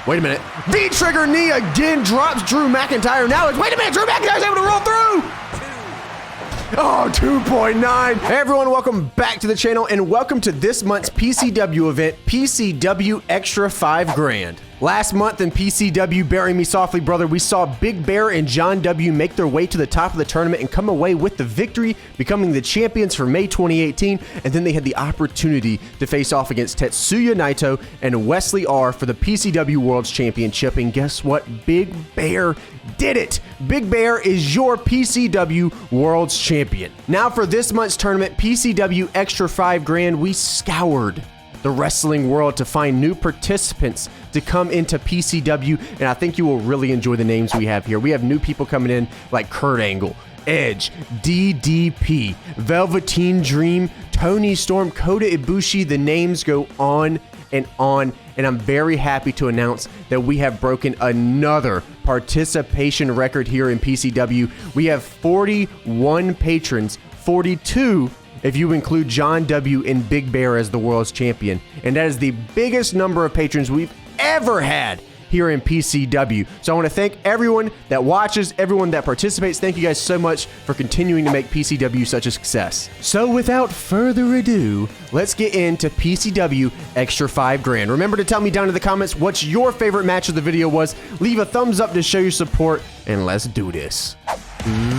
Wait a minute. V-trigger knee again drops Drew McIntyre. Now it's, wait a minute, Drew McIntyre's able to roll through. Oh, 2.9. Hey everyone, welcome back to the channel and welcome to this month's PCW event, PCW Extra 5 Grand. Last month in PCW Bury Me Softly Brother, we saw Big Bear and John W make their way to the top of the tournament and come away with the victory, becoming the champions for May 2018, and then they had the opportunity to face off against Tetsuya Naito and Wesley R for the PCW World's Championship, and guess what? Big Bear did it! Big Bear is your PCW World's Champion. Now for this month's tournament, PCW Extra 5 Grand, we scoured the wrestling world to find new participants to come into PCW, and I think you will really enjoy the names we have here. We have new people coming in like Kurt Angle, Edge, DDP, Velveteen Dream, Tony Storm, Kota Ibushi. The names go on, and I'm very happy to announce that we have broken another participation record here in PCW. We have 41 patrons, 42 if you include John W. and Big Bear as the world's champion. And that is the biggest number of patrons we've ever had here in PCW. So I want to thank everyone that watches, everyone that participates. Thank you guys so much for continuing to make PCW such a success. So without further ado, let's get into PCW Extra 5 Grand. Remember to tell me down in the comments what your favorite match of the video was. Leave a thumbs up to show your support, and let's do this.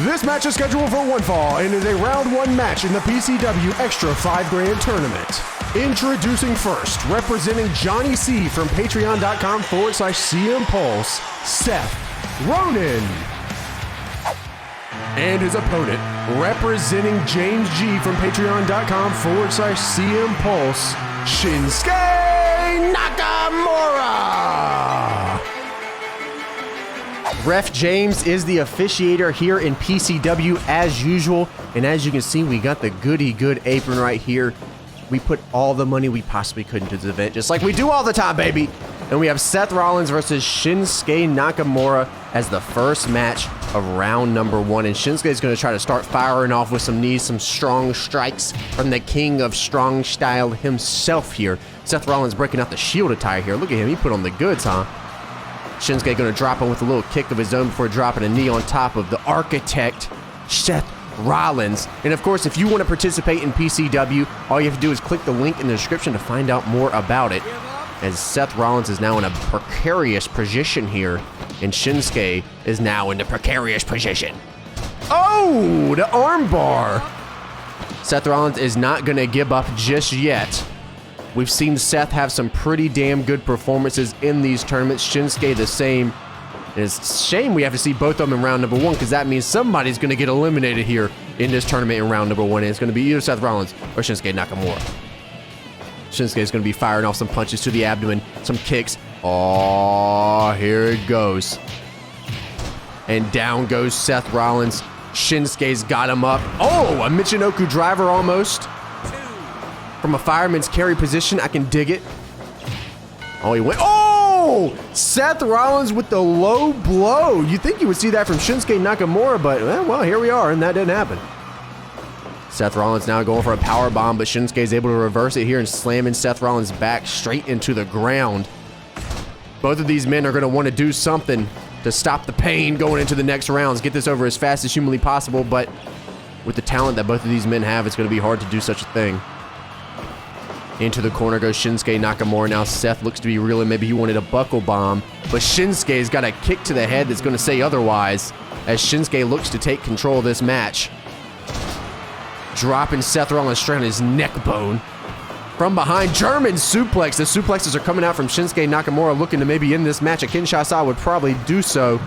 This match is scheduled for one fall and is a round one match in the PCW Extra 5 Grand tournament. Introducing first, representing Johnny C from patreon.com/CM Pulse, Seth Ronan. And his opponent, representing James G from patreon.com/CM Pulse, Shinsuke Nakamura. Ref James is the officiator here in PCW as usual, and as you can see, we got the goody good apron right here. We put all the money we possibly could into this event, just like we do all the time, baby. And we have Seth Rollins versus Shinsuke Nakamura as the first match of round number one. And Shinsuke is going to try to start firing off with some knees, some strong strikes from the king of strong style himself here. Seth Rollins breaking out the Shield attire here. Look at him, he put on the goods, huh? Shinsuke going to drop him with a little kick of his own before dropping a knee on top of the architect, Seth Rollins. And of course, if you want to participate in PCW, all you have to do is click the link in the description to find out more about it. As Seth Rollins is now in a precarious position here, and Shinsuke is now in the precarious position. Oh, the armbar. Seth Rollins is not going to give up just yet. We've seen Seth have some pretty damn good performances in these tournaments. Shinsuke the same. And it's a shame we have to see both of them in round number one, because that means somebody's going to get eliminated here in this tournament in round number one, and it's going to be either Seth Rollins or Shinsuke Nakamura. Shinsuke is going to be firing off some punches to the abdomen, some kicks. Oh, here it goes. And down goes Seth Rollins. Shinsuke's got him up. Oh, a Michinoku driver almost. From a fireman's carry position, I can dig it. Oh, he went. Oh! Seth Rollins with the low blow. You think you would see that from Shinsuke Nakamura, but well, here we are, and that didn't happen. Seth Rollins now going for a power bomb, but Shinsuke is able to reverse it here and slamming Seth Rollins back straight into the ground. Both of these men are going to want to do something to stop the pain going into the next rounds, get this over as fast as humanly possible, but with the talent that both of these men have, it's going to be hard to do such a thing. Into the corner goes Shinsuke Nakamura. Now Seth looks to be reeling. Maybe he wanted a buckle bomb, but Shinsuke's got a kick to the head that's going to say otherwise, as Shinsuke looks to take control of this match. Dropping Seth Rollins straight on his neck bone. From behind, German suplex. The suplexes are coming out from Shinsuke Nakamura, looking to maybe end this match. A Kinshasa would probably do so.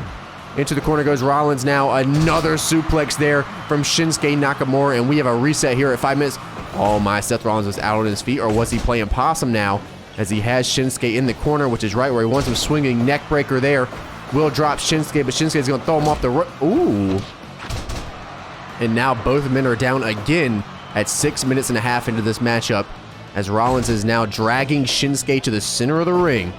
Into the corner goes Rollins now. Another suplex there from Shinsuke Nakamura, and we have a reset here at 5 minutes. Oh my, Seth Rollins was out on his feet, or was he playing possum now? As he has Shinsuke in the corner, which is right where he wants him, swinging neck breaker there. Will drop Shinsuke, but Shinsuke's going to throw him off the rope. Ooh. And now both men are down again at 6 minutes and a half into this matchup, as Rollins is now dragging Shinsuke to the center of the ring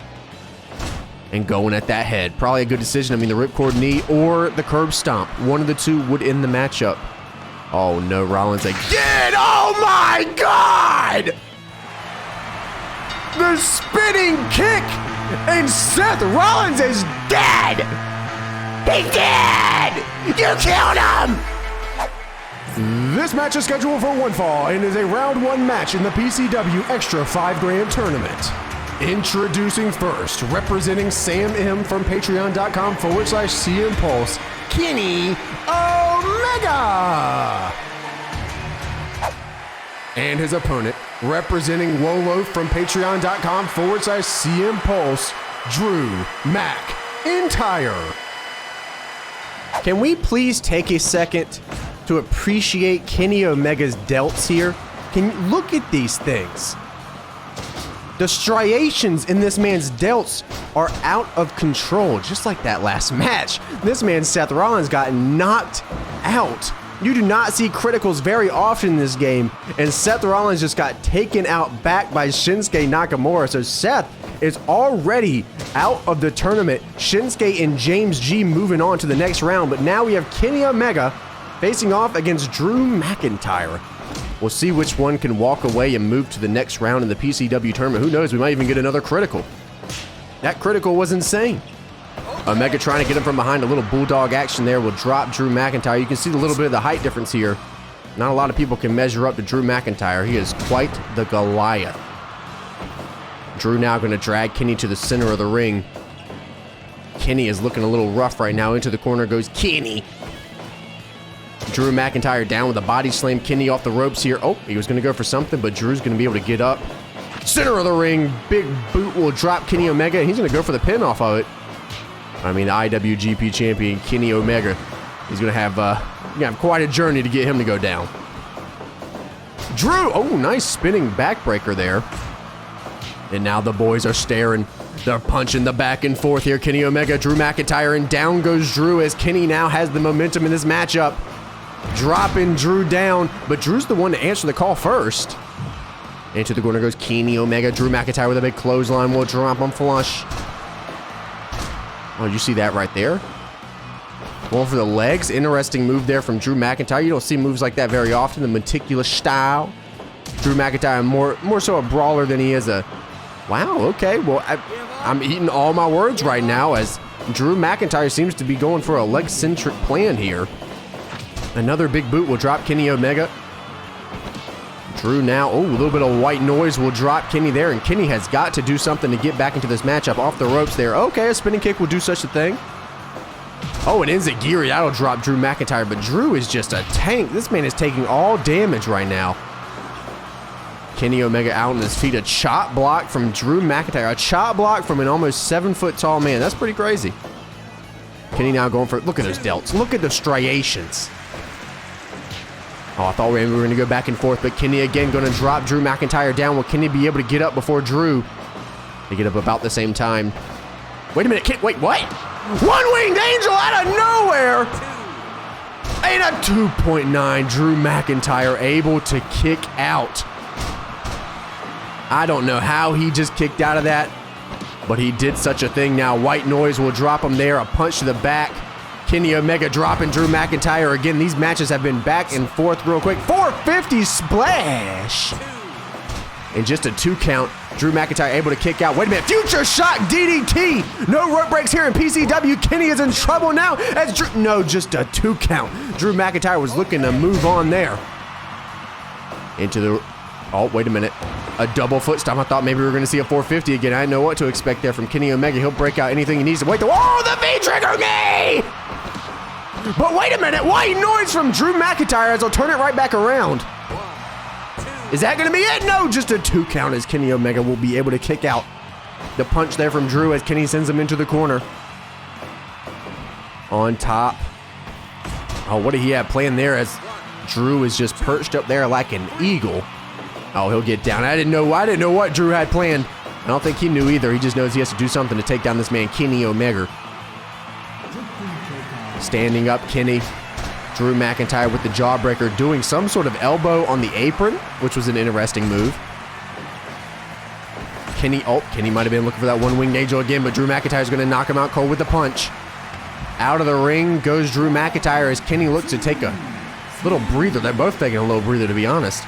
and going at that head. Probably a good decision. I mean, the ripcord knee or the curb stomp. One of the two would end the matchup. Oh no, Rollins again! Oh my God! The spinning kick And Seth Rollins is dead! He's dead! You killed him! This match is scheduled for one fall and is a round one match in the PCW Extra 5 Grand Tournament. Introducing first, representing Sam M from patreon.com/CM Pulse, Kenny Omega! And his opponent, representing Wolo from patreon.com/CM Pulse, Drew McIntyre. Can we please take a second to appreciate Kenny Omega's delts here? Can you look at these things? The striations in this man's delts are out of control, just like that last match. This man, Seth Rollins, got knocked out. You do not see criticals very often in this game, and Seth Rollins just got taken out back by Shinsuke Nakamura. So Seth is already out of the tournament. Shinsuke and James G moving on to the next round, but now we have Kenny Omega facing off against Drew McIntyre. We'll see which one can walk away and move to the next round in the PCW tournament. Who knows, we might even get another critical. That critical was insane. Omega trying to get him from behind. A little bulldog action there will drop Drew McIntyre. You can see a little bit of the height difference here. Not a lot of people can measure up to Drew McIntyre. He is quite the Goliath. Drew now going to drag Kenny to the center of the ring. Kenny is looking a little rough right now. Into the corner goes Kenny. Drew McIntyre down with a body slam. Kenny off the ropes here. Oh, he was going to go for something, but Drew's going to be able to get up. Center of the ring. Big boot will drop Kenny Omega, and he's going to go for the pin off of it. I mean, IWGP champion Kenny Omega. He's going to have quite a journey to get him to go down. Drew. Oh, nice spinning backbreaker there. And now the boys are staring. They're punching the back and forth here. Kenny Omega, Drew McIntyre, and down goes Drew as Kenny now has the momentum in this matchup. Dropping Drew down, but Drew's the one to answer the call first. Into the corner goes Kenny Omega. Drew McIntyre with a big clothesline will drop him flush. Oh, you see that right there? Going for the legs. Interesting move there from Drew McIntyre. You don't see moves like that very often. The meticulous style. Drew McIntyre more so a brawler than he is a... Wow, okay. Well, I'm eating all my words right now as Drew McIntyre seems to be going for a leg-centric plan here. Another big boot will drop Kenny Omega. Drew now, oh, a little bit of white noise will drop Kenny there, and Kenny has got to do something to get back into this matchup. Off the ropes there. Okay, a spinning kick will do such a thing. Oh, an enziguri, that'll drop Drew McIntyre, but Drew is just a tank. This man is taking all damage right now. Kenny Omega out on his feet. A chop block from Drew McIntyre. A chop block from an almost 7-foot tall man. That's pretty crazy. Kenny now going for it. Look at those delts. Look at the striations. Oh, I thought we were going to go back and forth, but Kenny again going to drop Drew McIntyre down. Will Kenny be able to get up before Drew? They get up about the same time. Wait a minute. Wait, what? One-winged angel out of nowhere. And a 2.9. Drew McIntyre able to kick out. I don't know how he just kicked out of that, but he did such a thing. Now white noise will drop him there. A punch to the back. Kenny Omega dropping Drew McIntyre again. These matches have been back and forth real quick. 450 splash. And just a 2 count. Drew McIntyre able to kick out. Wait a minute. Future shot DDT. No rope breaks here in PCW. Kenny is in trouble now as Drew. No, just a 2 count. Drew McIntyre was looking to move on there. Into the. Oh, wait a minute. A double foot stomp. I thought maybe we were going to see a 450 again. I didn't know what to expect there from Kenny Omega. He'll break out anything he needs to. Wait, oh, the V-trigger knee! But wait a minute. White noise from Drew McIntyre as I'll turn it right back around. Is that going to be it? No, just a 2 count as Kenny Omega will be able to kick out. The punch there from Drew as Kenny sends him into the corner. On top. Oh, what did he have planned there as Drew is just perched up there like an eagle. Oh, he'll get down. I didn't know what Drew had planned. I don't think he knew either. He just knows he has to do something to take down this man, Kenny Omega. Standing up, Kenny. Drew McIntyre with the jawbreaker, doing some sort of elbow on the apron, which was an interesting move. Kenny might have been looking for that one-winged angel again, but Drew McIntyre's going to knock him out cold with the punch. Out of the ring goes Drew McIntyre as Kenny looks to take a little breather. They're both taking a little breather, to be honest.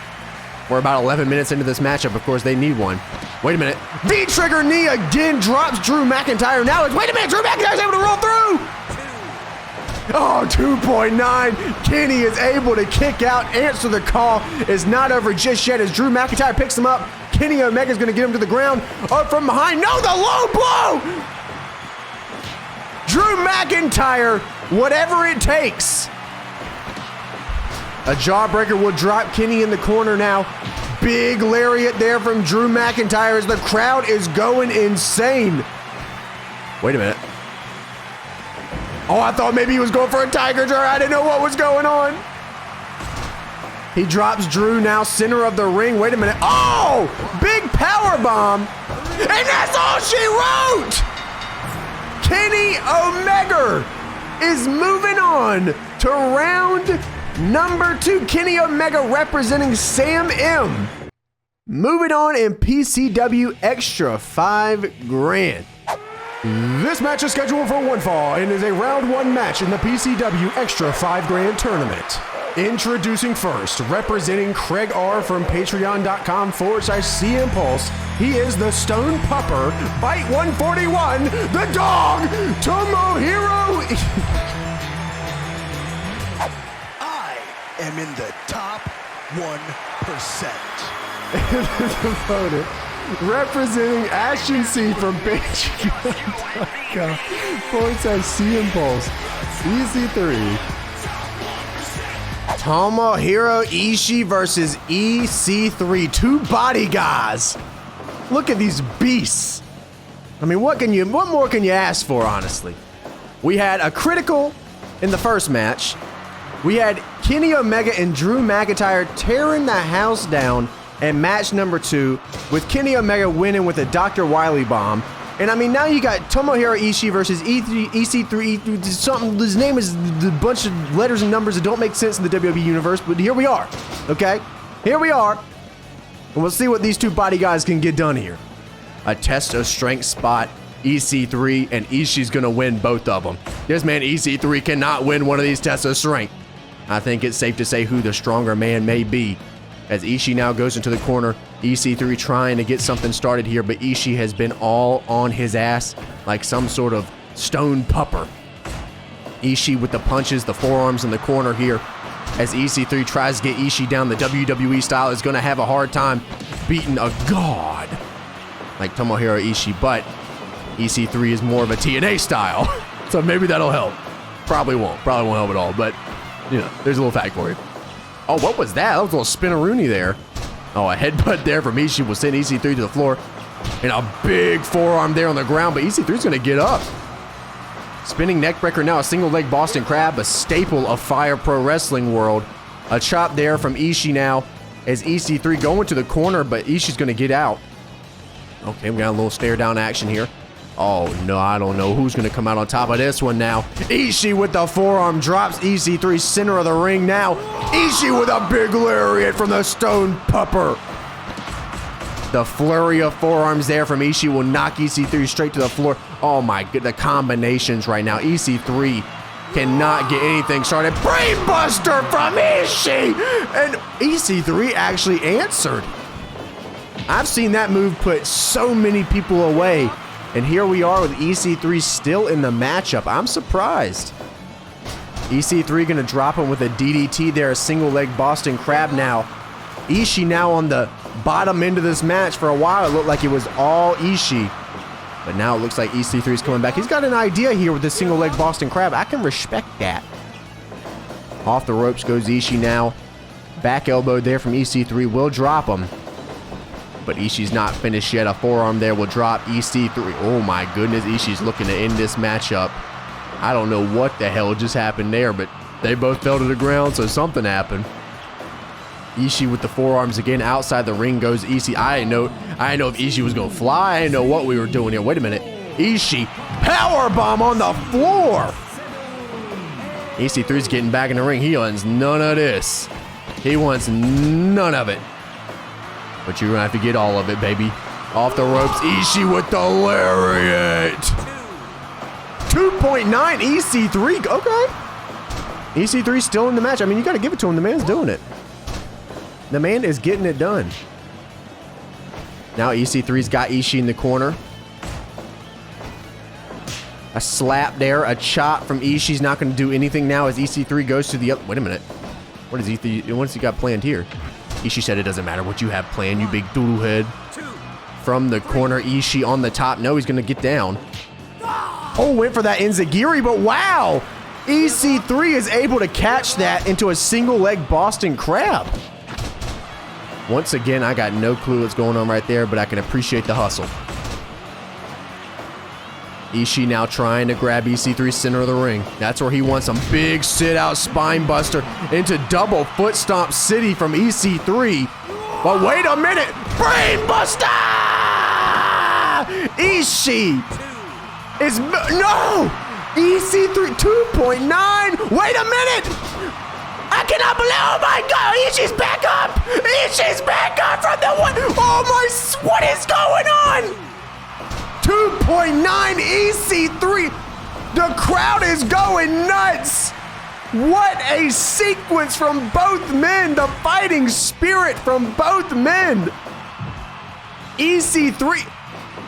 We're about 11 minutes into this matchup. Of course, they need one. Wait a minute. V-trigger knee again drops Drew McIntyre. Now it's, wait a minute, Drew McIntyre's able to roll through. Oh, 2.9. Kenny is able to kick out, answer the call. Is not over just yet as Drew McIntyre picks him up. Kenny Omega's going to get him to the ground. Up from behind. No, the low blow. Drew McIntyre, whatever it takes. A jawbreaker will drop Kenny in the corner now. Big lariat there from Drew McIntyre as the crowd is going insane. Wait a minute. Oh, I thought maybe he was going for a tiger jar. I didn't know what was going on. He drops Drew now, center of the ring. Wait a minute. Oh, big power bomb. And that's all she wrote. Kenny Omega is moving on to round number 2. Kenny Omega representing Sam M. Moving on in PCW extra $5,000. This match is scheduled for one fall and is a round 1 match in the PCW extra $5,000 tournament. Introducing first, representing Craig R from patreon.com/CM Pulse. He is the Stone Pupper, Bite 141, the dog, Tomohiro. I am in the top 1%. Opponent, representing Ashton C from patreon.com/CM Pulse. EC3. Tomohiro Ishii versus EC3. 2 body guys. Look at these beasts. I mean, what more can you ask for, honestly? We had a critical in the first match. We had Kenny Omega and Drew McIntyre tearing the house down in match number 2, with Kenny Omega winning with a Dr. Wily bomb. And I mean, now you got Tomohiro Ishii versus EC3, something, his name is a bunch of letters and numbers that don't make sense in the WWE universe, but here we are, okay? Here we are, and we'll see what these 2 body guys can get done here. A test of strength spot, EC3, and Ishii's gonna win both of them. This man, EC3, cannot win one of these tests of strength. I think it's safe to say who the stronger man may be. As Ishii now goes into the corner, EC3 trying to get something started here, but Ishii has been all on his ass like some sort of stone pupper. Ishii with the punches, the forearms in the corner here. As EC3 tries to get Ishii down the WWE style, is going to have a hard time beating a god like Tomohiro Ishii, but EC3 is more of a TNA style, so maybe that'll help. Probably won't help at all, but you know, there's a little fact for you. Oh, what was that? That was a little spinaroonie there. Oh, a headbutt there from Ishii will send EC3 to the floor. And a big forearm there on the ground, but EC3's going to get up. Spinning neckbreaker now, a single leg Boston Crab, a staple of Fire Pro Wrestling world. A chop there from Ishii now as EC3 going to the corner, but Ishii's going to get out. Okay, we got a little stare down action here. Oh, no, I don't know who's going to come out on top of this one now. Ishii with the forearm drops EC3 center of the ring now. Ishii with a big lariat from the Stone Pupper. The flurry of forearms there from Ishii will knock EC3 straight to the floor. Oh, my God, the combinations right now. EC3 cannot get anything started. Brainbuster from Ishii! And EC3 actually answered. I've seen that move put so many people away. And here we are with EC3 still in the matchup. I'm surprised. EC3 gonna drop him with a DDT there, a single leg Boston Crab now. Ishii now on the bottom end of this match. For a while it looked like it was all Ishii. But now it looks like EC3 is coming back. He's got an idea here with this single leg Boston Crab. I can respect that. Off the ropes goes Ishii now. Back elbow there from EC3 will drop him. But Ishii's not finished yet. A forearm there will drop EC3. Oh my goodness, Ishii's looking to end this matchup. I don't know what the hell just happened there, but they both fell to the ground, so something happened. Ishii with the forearms again. Outside the ring goes Ishii. I didn't know if Ishii was gonna fly. I didn't know what we were doing here. Wait a minute. Ishii, powerbomb on the floor. EC3's getting back in the ring. He wants none of this. He wants none of it. But you're gonna have to get all of it, baby. Off the ropes, Ishii with the lariat. 2.9 EC3, okay. EC3 still in the match. I mean, you gotta give it to him, the man's doing it. The man is getting it done. Now EC3's got Ishii in the corner. A slap there, a chop from Ishii's not going to do anything now as EC3 goes to the other. Wait a minute. What has he got planned here? Ishii said it doesn't matter what you have planned, you big doodle head. From the corner, Ishii on the top. No, he's going to get down. Oh, went for that Enziguri, but wow! EC3 is able to catch that into a single leg Boston Crab. Once again, I got no clue what's going on right there, but I can appreciate the hustle. Ishii now trying to grab EC3 center of the ring. That's where he wants some big sit-out spine buster into double foot stomp city from EC3. But wait a minute! Brain buster! Ishii is... No! EC3 2.9! Wait a minute! I cannot believe... Oh my God! Ishii's back up! Ishii's back up from the one... Oh my... What is going on? 2.9 EC3. The crowd is going nuts. What a sequence from both men. The fighting spirit from both men. EC3.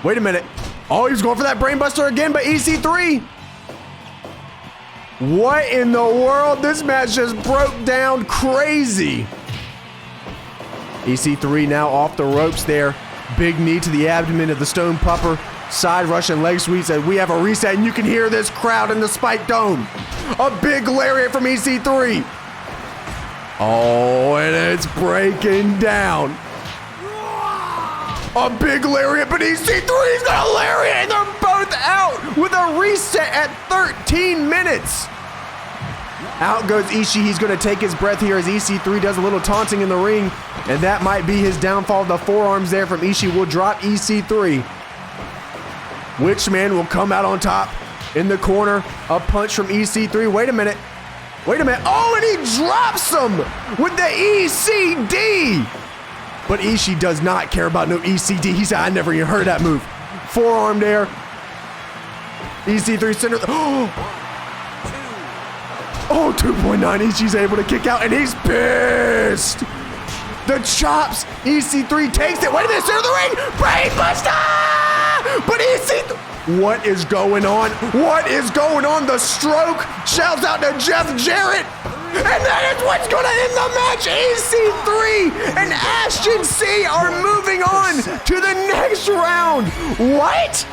Wait a minute. Oh, he was going for that brainbuster again, but EC3. What in the world? This match just broke down crazy. EC3 now off the ropes there. Big knee to the abdomen of the Stone Pupper. Side Russian leg sweeps, and we have a reset, and you can hear this crowd in the Spike Dome. A big lariat from EC3. Oh, and it's breaking down. A big lariat, but EC3's got a lariat, and they're both out with a reset at 13 minutes. Out goes Ishii. He's going to take his breath here as EC3 does a little taunting in the ring, and that might be his downfall. The forearms there from Ishii will drop EC3. Which man will come out on top? In the corner, a punch from EC3. Wait a minute. Wait a minute. Oh, and he drops him with the ECD. But Ishii does not care about no ECD. He said, I never even heard of that move. Forearm there. EC3 center. Oh, 2.9. Ishii's able to kick out, and he's pissed. The chops. EC3 takes it. Wait a minute. Center of the ring. Brainbuster. But EC3. What is going on? What is going on? The stroke. Shouts out to Jeff Jarrett. And that is what's going to end the match. EC3 and Ashton C are moving on to the next round. What?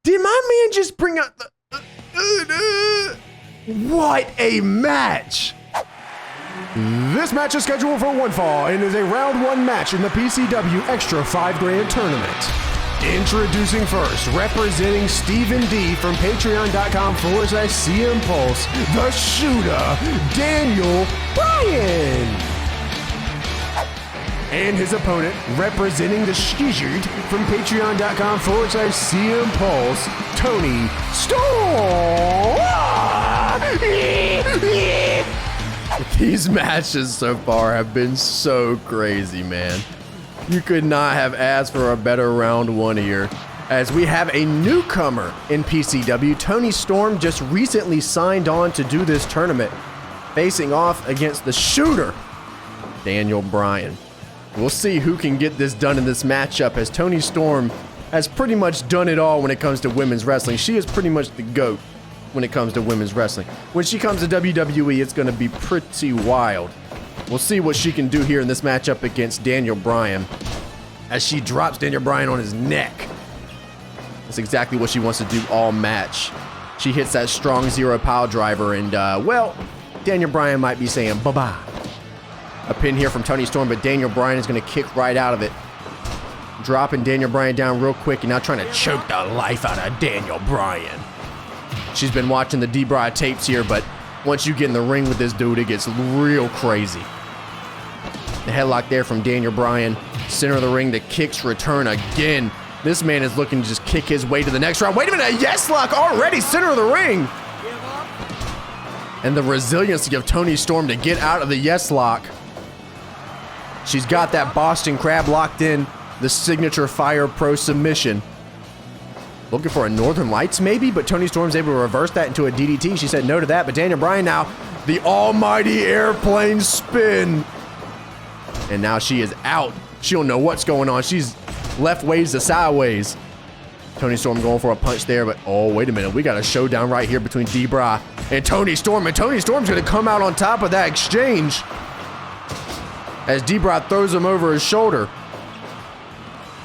Did my man just bring up the... What a match. This match is scheduled for one fall and is a round one match in the PCW Extra $5 Grand Tournament. Introducing first, representing Stephen D from patreon.com/CM Pulse, the shooter, Daniel Bryan. And his opponent, representing the Shizard from patreon.com/CM Pulse, Tony Storm. These matches so far have been so crazy, man. You could not have asked for a better round one here, as we have a newcomer in PCW. Tony Storm just recently signed on to do this tournament, facing off against the shooter, Daniel Bryan. We'll see who can get this done in this matchup, as Tony Storm has pretty much done it all when it comes to women's wrestling. She is pretty much the GOAT when it comes to women's wrestling. When she comes to WWE, it's going to be pretty wild. We'll see what she can do here in this matchup against Daniel Bryan, as she drops Daniel Bryan on his neck. That's exactly what she wants to do all match. She hits that strong zero pile driver, and well, Daniel Bryan might be saying bye-bye. A pin here from Tony Storm, but Daniel Bryan is going to kick right out of it. Dropping Daniel Bryan down real quick, and now trying to choke the life out of Daniel Bryan. She's been watching the D-Bry tapes here, but once you get in the ring with this dude, it gets real crazy. The headlock there from Daniel Bryan. Center of the ring, the kicks return again. This man is looking to just kick his way to the next round. Wait a minute, a yes lock already, center of the ring. And the resiliency of Tony Storm to get out of the yes lock. She's got that Boston Crab locked in, the signature Fire Pro submission. looking for a Northern Lights maybe, but Toni Storm's able to reverse that into a DDT. She said no to that, but Daniel Bryan now, the almighty airplane spin. And now she is out. She don't know what's going on. She's left ways to sideways. Toni Storm going for a punch there, but oh, wait a minute. We got a showdown right here between D-Bry and Toni Storm, and Toni Storm's gonna come out on top of that exchange as D-Bry throws him over his shoulder.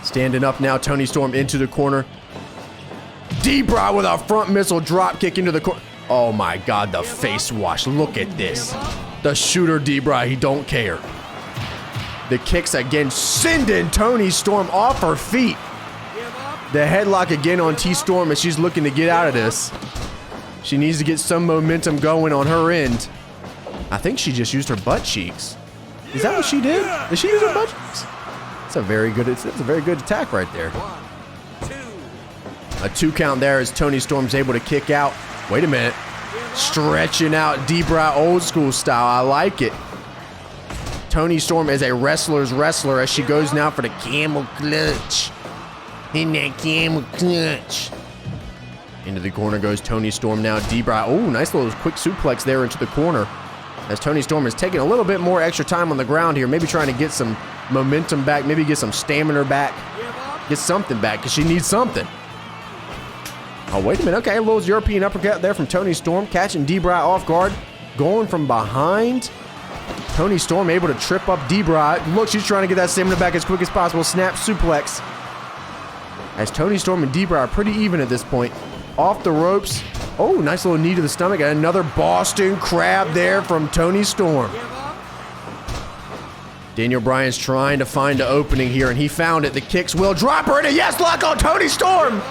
Standing up now, Toni Storm into the corner. D-Bry with a front missile drop kick into the corner. Oh my God, the face wash. Look at this. The shooter D-Bry, he don't care. The kicks again, sending Toni Storm off her feet. The headlock again on T-Storm as she's looking to get out of this. She needs to get some momentum going on her end. I think she just used her butt cheeks. Is that what she did? Did she use her butt cheeks? It's a very good attack right there. A 2 count there as Toni Storm's able to kick out. Wait a minute. Stretching out D-Bry old school style. I like it. Toni Storm is a wrestler's wrestler as she goes now for the camel clutch. In that camel clutch. Into the corner goes Toni Storm now. D-Bry, oh, nice little quick suplex there into the corner. As Toni Storm is taking a little bit more extra time on the ground here. Maybe trying to get some momentum back. Maybe get some stamina back. Get something back because she needs something. Oh, wait a minute. Okay, a little European uppercut there from Toni Storm. Catching D-Bry off guard. Going from behind. Toni Storm able to trip up D-Bry. Look, she's trying to get that stamina back as quick as possible. Snap suplex. As Toni Storm and D-Bry are pretty even at this point. Off the ropes. Oh, nice little knee to the stomach. And another Boston Crab there from Toni Storm. Daniel Bryan's trying to find an opening here, and he found it. The kicks will drop her into yes lock on Toni Storm.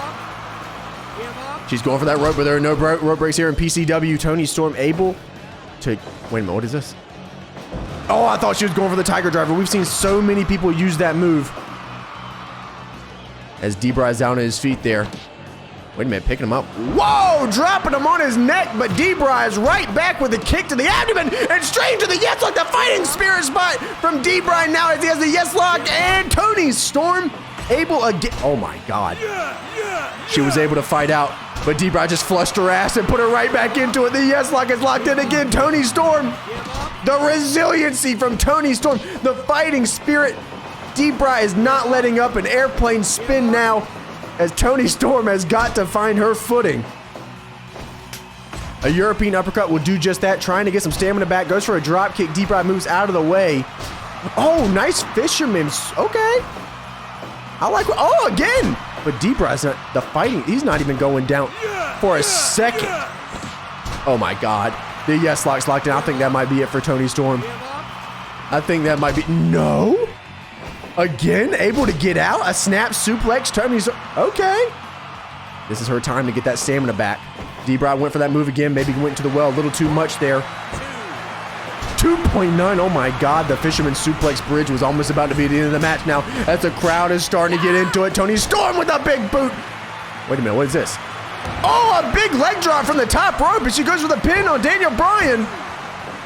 She's going for that rope, but there are no rope breaks here in PCW. Toni Storm able to... Wait a minute, what is this? Oh, I thought she was going for the Tiger Driver. We've seen so many people use that move. As D-Bry's down at his feet there. Wait a minute, picking him up. Whoa, dropping him on his neck, but D-Bry is right back with a kick to the abdomen and straight to the yes lock, the fighting spirit spot from D-Bry now as he has the yes lock, and Toni Storm able again. Oh my God. She was able to fight out, but D-Bry just flushed her ass and put her right back into it. The yes lock is locked in again. Toni Storm. The resiliency from Toni Storm. The fighting spirit. D-Bry is not letting up. An airplane spin now as Toni Storm has got to find her footing. A European uppercut will do just that, trying to get some stamina back. Goes for a drop kick. D-Bry moves out of the way. Oh, nice fisherman. Okay. I like, oh, again. But D-Bry's not, the fighting, he's not even going down for a second. Oh my God. The yes lock's locked in. I think that might be it for Toni Storm. I think that might be, no. Again, able to get out. A snap suplex. Toni Storm, okay. This is her time to get that stamina back. D-Bry went for that move again. Maybe went into the well a little too much there. 2.9, oh my God, the Fisherman Suplex Bridge was almost about to be at the end of the match now as the crowd is starting to get into it. Toni Storm with a big boot. Wait a minute, what is this? Oh, a big leg drop from the top rope, and she goes for the pin on Daniel Bryan.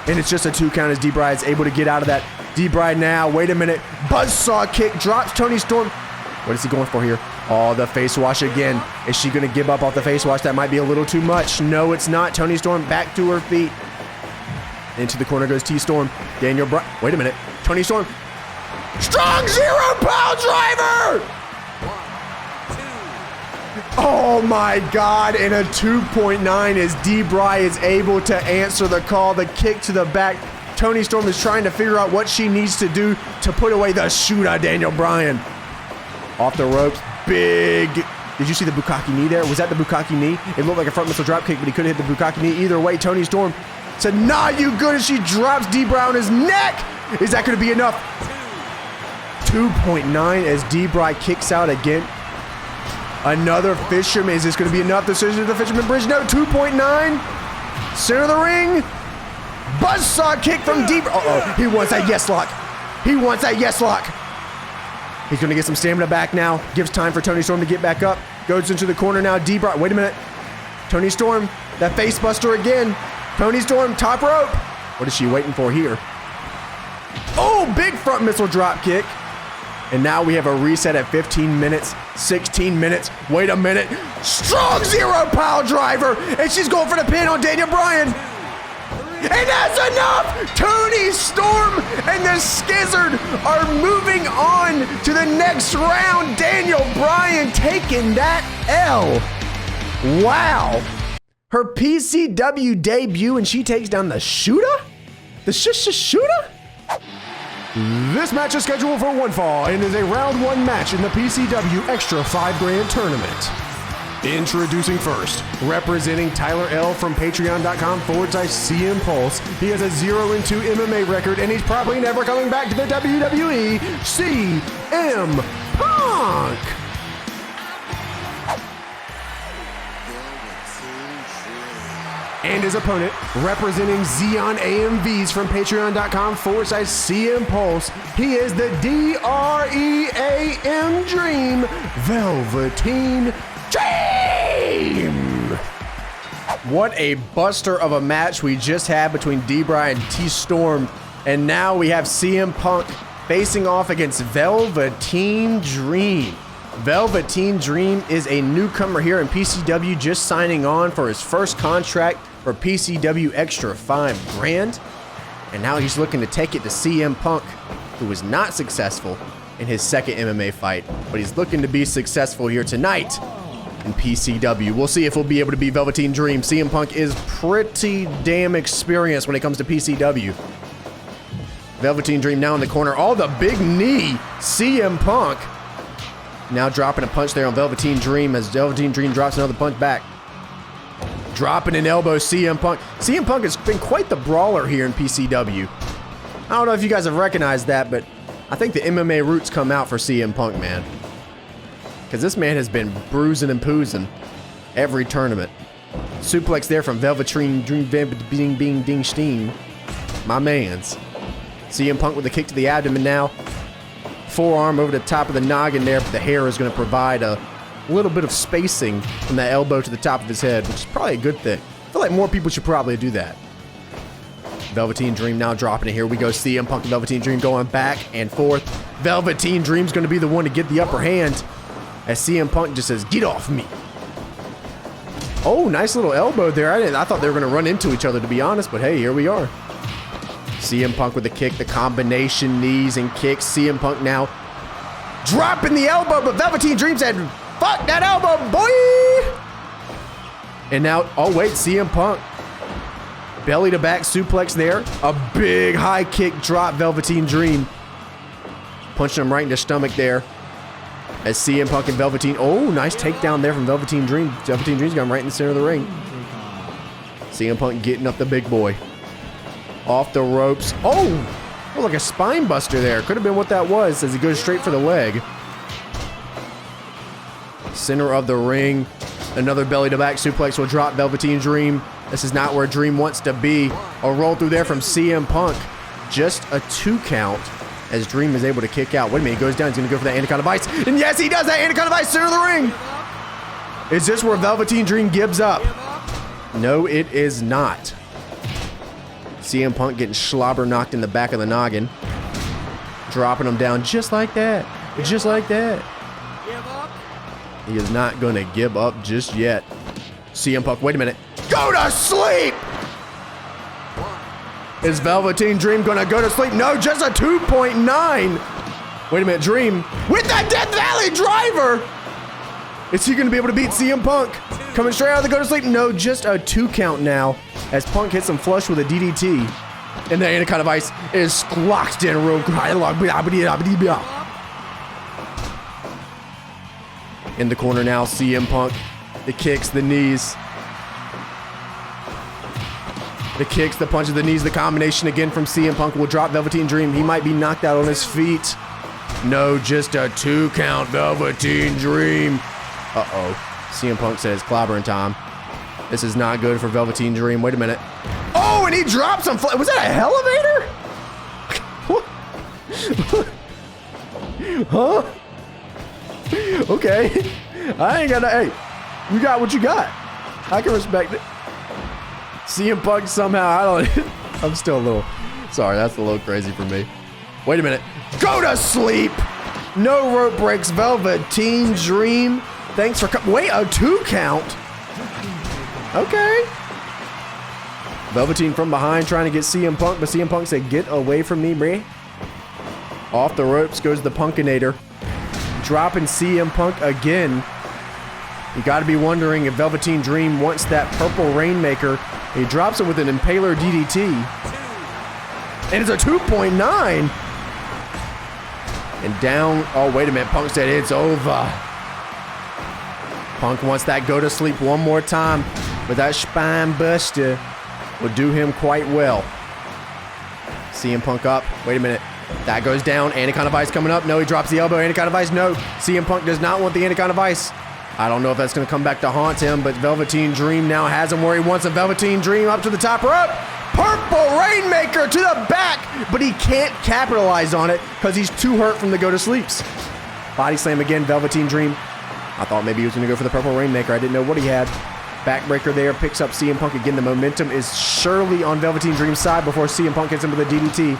And it's just a 2 count as D-Bry is able to get out of that. D-Bry now, wait a minute, buzzsaw kick, drops Toni Storm. What is he going for here? Oh, the face wash again. Is she gonna give up off the face wash? That might be a little too much. No, it's not. Toni Storm back to her feet. Into the corner goes T-Storm. Daniel Bryan. Wait a minute. Toni Storm. Strong 0-pound driver! Oh my God. And a 2.9 as D-Bry is able to answer the call. The kick to the back. Toni Storm is trying to figure out what she needs to do to put away the shooter, Daniel Bryan. Off the ropes. Big. Did you see the Bukkake knee there? Was that the Bukkake knee? It looked like a front missile drop kick, but he could have hit the Bukkake knee. Either way, Toni Storm said, nah, you good, as she drops D-Bry on his neck. Is that going to be enough? 2.9 as D-Bry kicks out again. Another Fisherman. Is this going to be enough? This is the Fisherman Bridge. No, 2.9. Center of the ring. Buzzsaw kick from D-Bry. Uh-oh, he wants that yes lock. He wants that yes lock. He's going to get some stamina back now. Gives time for Toni Storm to get back up. Goes into the corner now. D-Bry. Wait a minute. Toni Storm. That face buster again. Toni Storm, top rope. What is she waiting for here? Oh, big front missile drop kick. And now we have a reset at 15 minutes, 16 minutes. Wait a minute. Strong zero pile driver. And she's going for the pin on Daniel Bryan. And that's enough. Toni Storm and the Skizzard are moving on to the next round. Daniel Bryan taking that L. Wow. Her PCW debut, and she takes down the Shooter? The Shooter? This match is scheduled for one fall and is a round one match in the PCW Extra 5 Grand Tournament. Introducing first, representing Tyler L from patreon.com/CM Pulse. He has a 0-2 MMA record and he's probably never coming back to the WWE, CM Punk. And his opponent, representing Xeon AMVs from patreon.com/CM Pulse. He is the DREAM Dream, Velveteen Dream. What a buster of a match we just had between D-Bry and T-Storm. And now we have CM Punk facing off against Velveteen Dream. Velveteen Dream is a newcomer here in PCW, just signing on for his first contract for PCW Extra 5 Grand. And now he's looking to take it to CM Punk, who was not successful in his second MMA fight, but he's looking to be successful here tonight in PCW. We'll see if he'll be able to beat Velveteen Dream. CM Punk is pretty damn experienced when it comes to PCW. Velveteen Dream now in the corner. Oh, the big knee. CM Punk now dropping a punch there on Velveteen Dream as Velveteen Dream drops another punch back. Dropping an elbow, CM Punk. CM Punk has been quite the brawler here in PCW. I don't know if you guys have recognized that, but I think the MMA roots come out for CM Punk, man. Because this man has been bruising and poozing every tournament. Suplex there from Velveteen Dream, Bing Bing Ding Steen. My mans. CM Punk with a kick to the abdomen now. Forearm over the top of the noggin there, but the hair is going to provide a little bit of spacing from that elbow to the top of his head, which is probably a good thing. I feel like more people should probably do that. Velveteen Dream now dropping it. Here we go. CM Punk and Velveteen Dream going back and forth. Velveteen Dream's going to be the one to get the upper hand as CM Punk just says, "Get off me." Oh, nice little elbow there. I thought they were going to run into each other, to be honest, but hey, here we are. CM Punk with the kick, the combination knees and kicks. CM Punk now dropping the elbow, but Velveteen Dream said, "Fuck that elbow, boy!" And now, oh wait, CM Punk. Belly to back suplex there. A big high kick drop, Velveteen Dream. Punching him right in the stomach there. As CM Punk and Velveteen, oh, nice takedown there from Velveteen Dream. Velveteen Dream's got him right in the center of the ring. CM Punk getting up the big boy. Off the ropes. Oh, like a spine buster there. Could have been what that was as he goes straight for the leg. Center of the ring. Another belly to back suplex will drop Velveteen Dream. This is not where Dream wants to be. A roll through there from CM Punk. Just a 2 count as Dream is able to kick out. Wait a minute, he goes down. He's going to go for that Anaconda Vice. And yes, he does that Anaconda Vice, center of the ring. Is this where Velveteen Dream gives up? No, it is not. CM Punk getting slobber knocked in the back of the noggin. Dropping him down just like that. Just like that. He is not going to give up just yet. CM Punk, wait a minute. Go to sleep! Is Velveteen Dream going to go to sleep? No, just a 2.9. Wait a minute, Dream with that Death Valley driver. Is he going to be able to beat CM Punk? Coming straight out of the go to sleep? No, just a 2 count now as Punk hits him flush with a DDT. And the Anaconda Vice is locked in real quick. In the corner now, CM Punk. The kicks, the knees. The kicks, the punches, the knees, the combination again from CM Punk will drop Velveteen Dream. He might be knocked out on his feet. No, just a 2 count, Velveteen Dream. Uh-oh. CM Punk says clobbering time. This is not good for Velveteen Dream. Wait a minute. Oh, and he drops him. Was that a elevator? Huh? Okay. I ain't got to, hey, you got what you got. I can respect it. CM Punk somehow, I'm still a little, sorry, that's a little crazy for me. Wait a minute. Go to sleep. No rope breaks. Velveteen Dream. Thanks for wait, a 2 count. Okay. Velveteen from behind trying to get CM Punk, but CM Punk said, get away from me, bruh. Off the ropes goes the Punkinator. Dropping CM Punk again. You got to be wondering if Velveteen Dream wants that purple Rainmaker. He drops it with an Impaler DDT. And it's a 2.9. And down. Oh, wait a minute. Punk said it's over. Punk wants that go to sleep one more time. But that spine buster will do him quite well. CM Punk up. Wait a minute. That goes down. Anaconda Vice coming up. No, he drops the elbow. Anaconda Vice, no. CM Punk does not want the Anaconda Vice. I don't know if that's going to come back to haunt him, but Velveteen Dream now has him where he wants a Velveteen Dream up to the top rope. Purple Rainmaker to the back, but he can't capitalize on it because he's too hurt from the go-to-sleeps. Body slam again, Velveteen Dream. I thought maybe he was going to go for the Purple Rainmaker. I didn't know what he had. Backbreaker there, picks up CM Punk again. The momentum is surely on Velveteen Dream's side before CM Punk hits him with a DDT.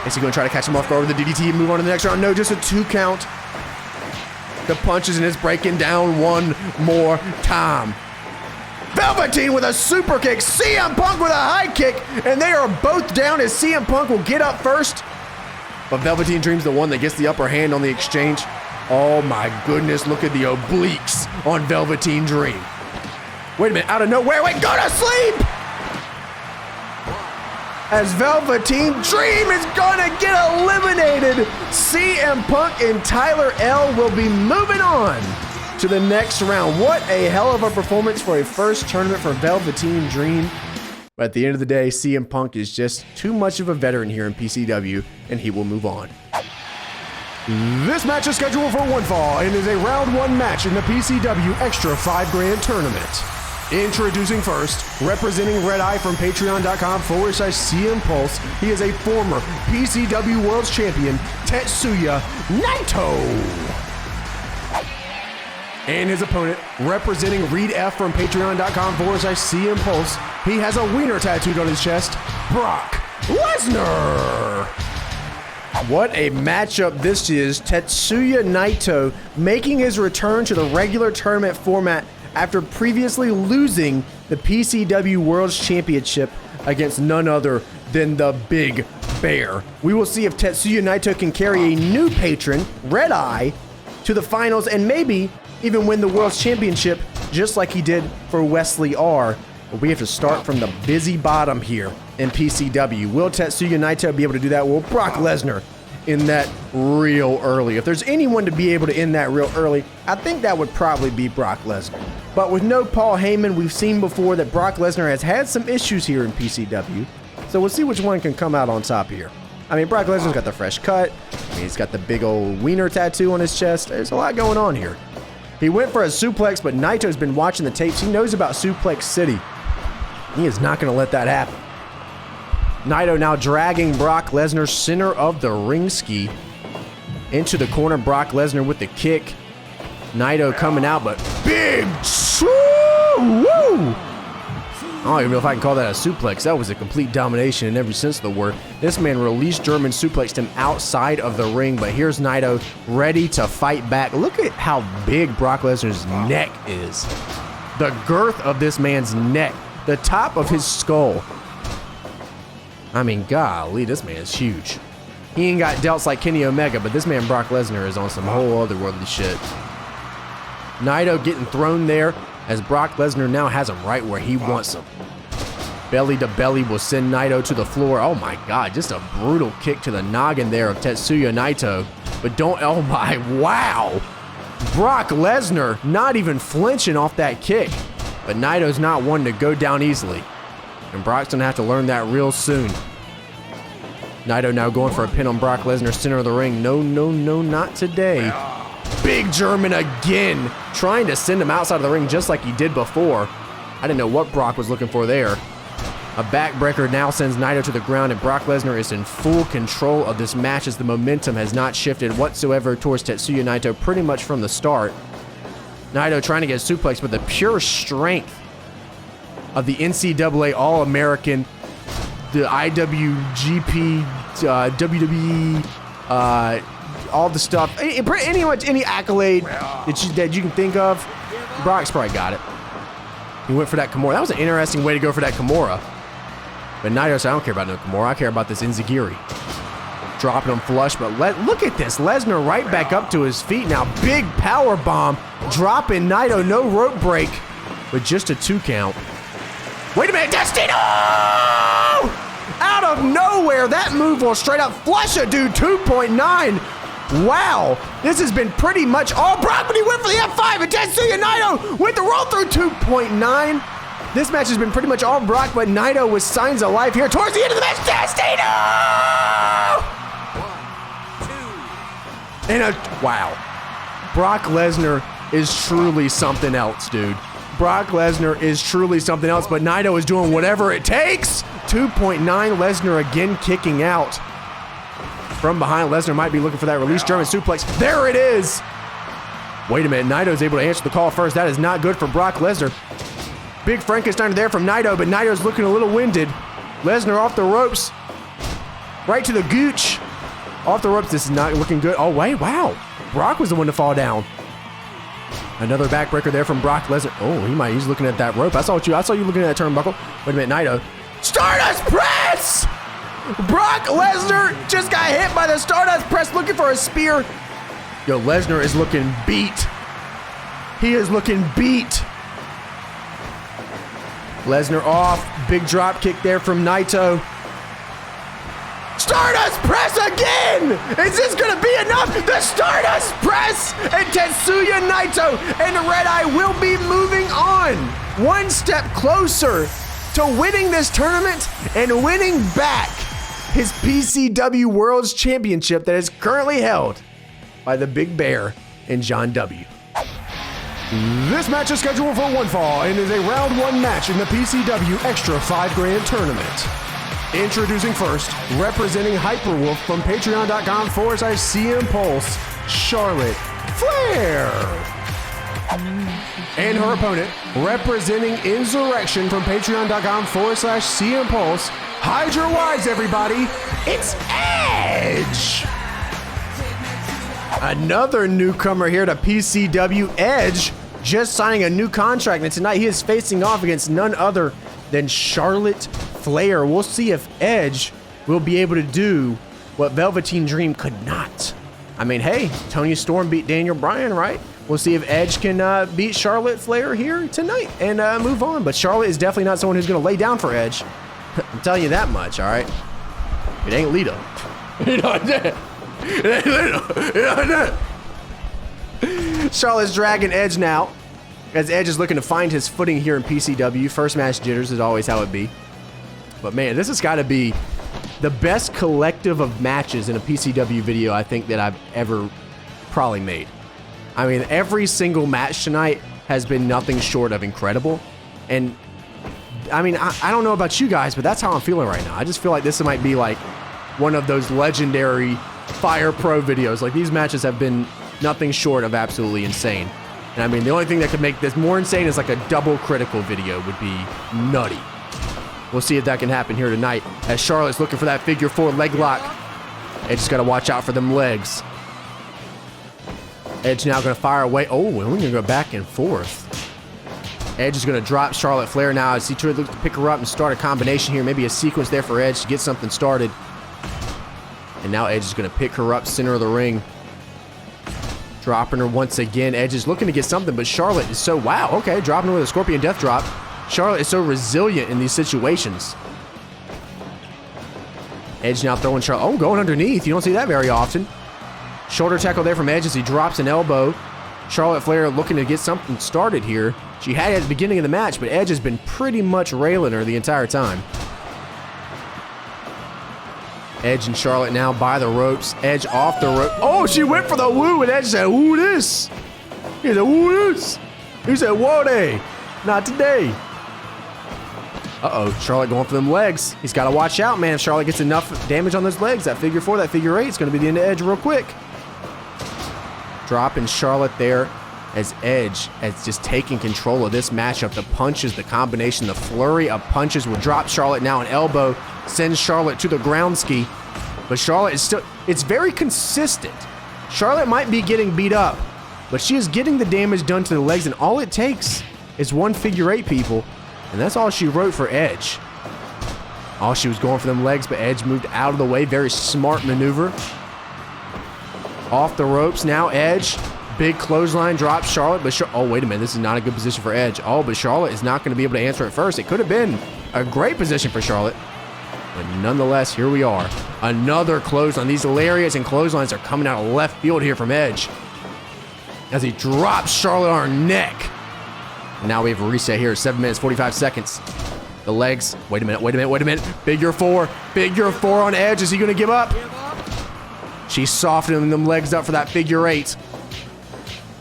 Is he going to try to catch him off guard with the DDT and move on to the next round? No, just a 2 count. The punches and it's breaking down one more time. Velveteen with a super kick. CM Punk with a high kick. And they are both down as CM Punk will get up first. But Velveteen Dream's the one that gets the upper hand on the exchange. Oh my goodness, look at the obliques on Velveteen Dream. Wait a minute, out of nowhere, wait, go to sleep! As Velveteen Dream is gonna get eliminated. CM Punk and Tyler L will be moving on to the next round. What a hell of a performance for a first tournament for Velveteen Dream. But at the end of the day, CM Punk is just too much of a veteran here in PCW, and he will move on. This match is scheduled for one fall and is a round 1 match in the PCW Extra 5 Grand Tournament. Introducing first, representing Red Eye from patreon.com/CM Pulse, he is a former PCW World Champion, Tetsuya Naito. And his opponent, representing Reed F from patreon.com/CM Pulse, he has a wiener tattooed on his chest, Brock Lesnar. What a matchup this is. Tetsuya Naito making his return to the regular tournament format after previously losing the PCW World Championship against none other than the Big Bear. We will see if Tetsuya Naito can carry a new patron, Red Eye, to the finals and maybe even win the World Championship just like he did for Wesley R. But we have to start from the busy bottom here in PCW. Will Tetsuya Naito be able to do that? Will Brock Lesnar end that real early? If there's anyone to be able to end that real early, I think that would probably be Brock Lesnar. But with no Paul Heyman, we've seen before that Brock Lesnar has had some issues here in PCW. So we'll see which one can come out on top here. I mean, Brock Lesnar's got the fresh cut. I mean, he's got the big old wiener tattoo on his chest. There's a lot going on here. He went for a suplex, but Naito's been watching the tapes. He knows about Suplex City. He is not going to let that happen. Naito now dragging Brock Lesnar center of the ring ski into the corner. Brock Lesnar with the kick. Naito coming out, but big woo! I don't even know if I can call that a suplex. That was a complete domination in every sense of the word. This man released German suplexed him outside of the ring, but here's Naito ready to fight back. Look at how big Brock Lesnar's neck is. The girth of this man's neck. The top of his skull. I mean, golly, this man's huge. He ain't got delts like Kenny Omega, but this man Brock Lesnar is on some whole other worldly shit. Naito getting thrown there as Brock Lesnar now has him right where he wants him. Belly to belly will send Naito to the floor. Oh my God, just a brutal kick to the noggin there of Tetsuya Naito. But don't, oh my, wow. Brock Lesnar not even flinching off that kick. But Naito's not one to go down easily. And Brock's gonna have to learn that real soon. Naito now going for a pin on Brock Lesnar, center of the ring. No, not today. Big German again, trying to send him outside of the ring just like he did before. I didn't know what Brock was looking for there. A backbreaker now sends Naito to the ground, and Brock Lesnar is in full control of this match as the momentum has not shifted whatsoever towards Tetsuya Naito pretty much from the start. Naito trying to get suplexed with the pure strength of the NCAA All-American, the IWGP, WWE, all the stuff, any accolade that you can think of, Brock's probably got it. He went for that Kimura. That was an interesting way to go for that Kimura. But Naito said, I don't care about no Kimura. I care about this Enziguri. Dropping him flush, but look at this. Lesnar right back up to his feet now. Big power bomb. Dropping Naito. No rope break, but just a 2 count. Wait a minute. Destino! Out of nowhere. That move will straight up flush a dude. 2.9. Wow. This has been pretty much all Brock, but he went for the F5, and Tetsuya Naito with the roll through. 2.9. This match has been pretty much all Brock, but Naito with signs of life here towards the end of the match. Destino! And wow. Brock Lesnar is truly something else, dude. Brock Lesnar is truly something else, but Naito is doing whatever it takes. 2.9. Lesnar again kicking out. From behind, Lesnar might be looking for that release German suplex. There it is. Wait a minute. Naito's able to answer the call first. That is not good for Brock Lesnar. Big Frankenstein there from Naito, but Naito's looking a little winded. Lesnar off the ropes. Right to the gooch. Off the ropes. This is not looking good. Oh, wait. Wow. Brock was the one to fall down. Another backbreaker there from Brock Lesnar. Oh, he's looking at that rope. I saw you looking at that turnbuckle. Wait a minute, Naito. Stardust Press! Brock Lesnar just got hit by the Stardust Press looking for a spear. Yo, Lesnar is looking beat. He is looking beat. Lesnar off. Big drop kick there from Naito. Stardust Press again! Is this going to be enough? The Stardust Press! And Tetsuya Naito and Red Eye will be moving on. One step closer to winning this tournament and winning back his PCW World's Championship that is currently held by the Big Bear and John W. This match is scheduled for one fall and is a round 1 match in the PCW Extra 5 Grand Tournament. Introducing first, representing Hyperwolf from patreon.com/CM Pulse, Charlotte Flair. And her opponent, representing Insurrection from patreon.com/CM Pulse, hide your wives, everybody, it's Edge. Another newcomer here to PCW, Edge, just signing a new contract, and tonight he is facing off against none other than Charlotte Flair. We'll see if Edge will be able to do what Velveteen Dream could not. I mean, hey, Tony Storm beat Daniel Bryan, right? We'll see if Edge can beat Charlotte Flair here tonight and move on. But Charlotte is definitely not someone who's going to lay down for Edge. I'm telling you that much, all right? It ain't Lita. It ain't Lita. Charlotte's dragging Edge now, as Edge is looking to find his footing here in PCW. First match jitters is always how it be. But man, this has got to be the best collective of matches in a PCW video I think that I've ever probably made. I mean, every single match tonight has been nothing short of incredible. And I mean, I don't know about you guys, but that's how I'm feeling right now. I just feel like this might be like one of those legendary Fire Pro videos. Like, these matches have been nothing short of absolutely insane. And I mean, the only thing that could make this more insane is like a double critical video would be nutty. We'll see if that can happen here tonight, as Charlotte's looking for that figure 4 leg lock. Edge just got to watch out for them legs. Edge now going to fire away. Oh, and we're going to go back and forth. Edge is going to drop Charlotte Flair now as he looks to pick her up and start a combination here. Maybe a sequence there for Edge to get something started. And now Edge is going to pick her up center of the ring. Dropping her once again. Edge is looking to get something, but Charlotte is so, wow, okay, dropping her with a Scorpion Death Drop. Charlotte is so resilient in these situations. Edge now throwing Charlotte. Oh, going underneath. You don't see that very often. Shoulder tackle there from Edge as he drops an elbow. Charlotte Flair looking to get something started here. She had it at the beginning of the match, but Edge has been pretty much railing her the entire time. Edge and Charlotte now by the ropes. Edge off the rope. Oh, she went for the woo, and Edge said, "Woo this." He said, "Woo this." He said, "Whoa day, not today." Uh-oh, Charlotte going for them legs. He's got to watch out, man. If Charlotte gets enough damage on those legs, that figure 4, that figure 8 is going to be the end of Edge real quick. Dropping Charlotte there as Edge is just taking control of this matchup. The punches, the combination, the flurry of punches will drop Charlotte now. An elbow sends Charlotte to the ground ski. But Charlotte is still, it's very consistent. Charlotte might be getting beat up, but she is getting the damage done to the legs, and all it takes is one figure 8, people, and that's all she wrote for Edge. Oh, she was going for them legs, but Edge moved out of the way. Very smart maneuver. Off the ropes now, Edge. Big clothesline drops Charlotte, but oh, wait a minute. This is not a good position for Edge. Oh, but Charlotte is not going to be able to answer it first. It could have been a great position for Charlotte, but nonetheless, here we are. Another clothesline. These lariats and clotheslines are coming out of left field here from Edge as he drops Charlotte on her neck. And now we have a reset here. 7 minutes, 45 seconds. The legs. Wait a minute. Figure 4 on Edge. Is he going to give up? She's softening them legs up for that figure 8.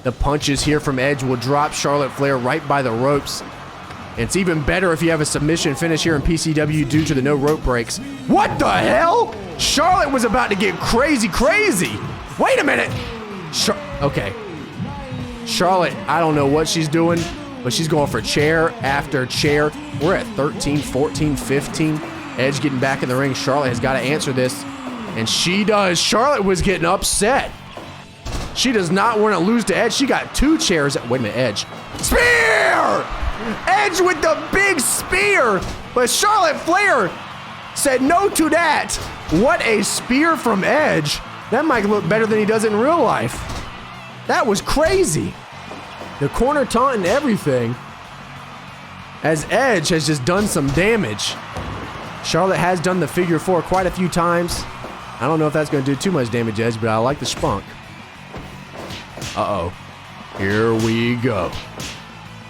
The punches here from Edge will drop Charlotte Flair right by the ropes. And it's even better if you have a submission finish here in PCW due to the no rope breaks. What the hell? Charlotte was about to get crazy. Wait a minute. Okay. Charlotte, I don't know what she's doing, but she's going for chair after chair. We're at 13, 14, 15. Edge getting back in the ring. Charlotte has got to answer this, and she does. Charlotte was getting upset. She does not want to lose to Edge. She got 2 chairs. Wait a minute, Edge. Spear! Edge with the big spear, but Charlotte Flair said no to that. What a spear from Edge. That might look better than he does in real life. That was crazy. The corner taunt and everything, as Edge has just done some damage. Charlotte has done the figure 4 quite a few times. I don't know if that's going to do too much damage, Edge, but I like the spunk. Uh-oh. Here we go.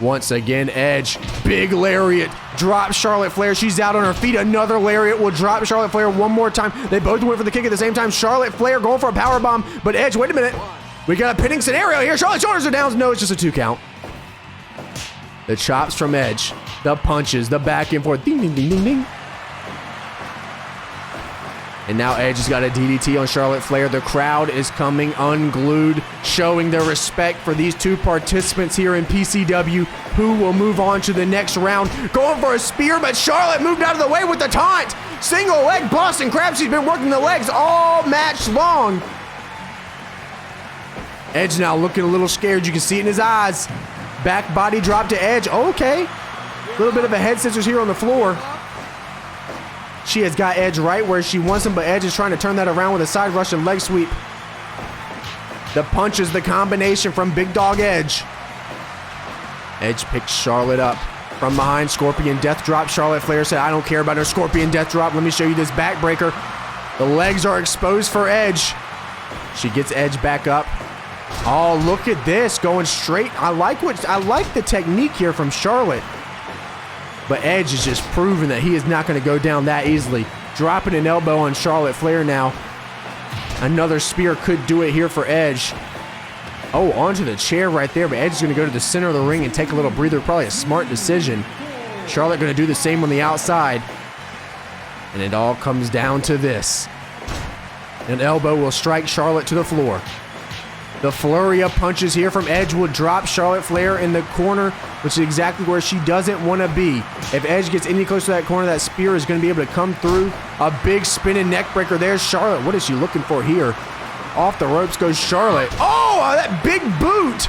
Once again, Edge, big lariat, drops Charlotte Flair. She's out on her feet. Another lariat will drop Charlotte Flair one more time. They both went for the kick at the same time. Charlotte Flair going for a powerbomb, but Edge, wait a minute. We got a pinning scenario here. Charlotte's shoulders are down. No, it's just a 2 count. The chops from Edge, the punches, the back and forth. Ding, ding, ding, ding, ding. And now Edge has got a DDT on Charlotte Flair. The crowd is coming unglued, showing their respect for these 2 participants here in PCW, who will move on to the next round. Going for a spear, but Charlotte moved out of the way with the taunt. Single leg Boston Crab. She's been working the legs all match long. Edge now looking a little scared. You can see it in his eyes. Back body drop to Edge. Okay. A little bit of a head scissors here on the floor. She has got Edge right where she wants him, but Edge is trying to turn that around with a side rush and leg sweep. The punch is the combination from Big Dog Edge. Edge picks Charlotte up from behind. Scorpion Death Drop. Charlotte Flair said, I don't care about her Scorpion Death Drop. Let me show you this backbreaker. The legs are exposed for Edge. She gets Edge back up. Oh, look at this, going straight. I like the technique here from Charlotte. But Edge is just proving that he is not going to go down that easily. Dropping an elbow on Charlotte Flair now. Another spear could do it here for Edge. Oh, onto the chair right there, but Edge is going to go to the center of the ring and take a little breather. Probably a smart decision. Charlotte going to do the same on the outside. And it all comes down to this. An elbow will strike Charlotte to the floor. The flurry of punches here from Edge will drop Charlotte Flair in the corner, which is exactly where she doesn't want to be. If Edge gets any closer to that corner, that spear is going to be able to come through. A big spinning neck breaker. There's Charlotte. What is she looking for here? Off the ropes goes Charlotte. Oh, that big boot.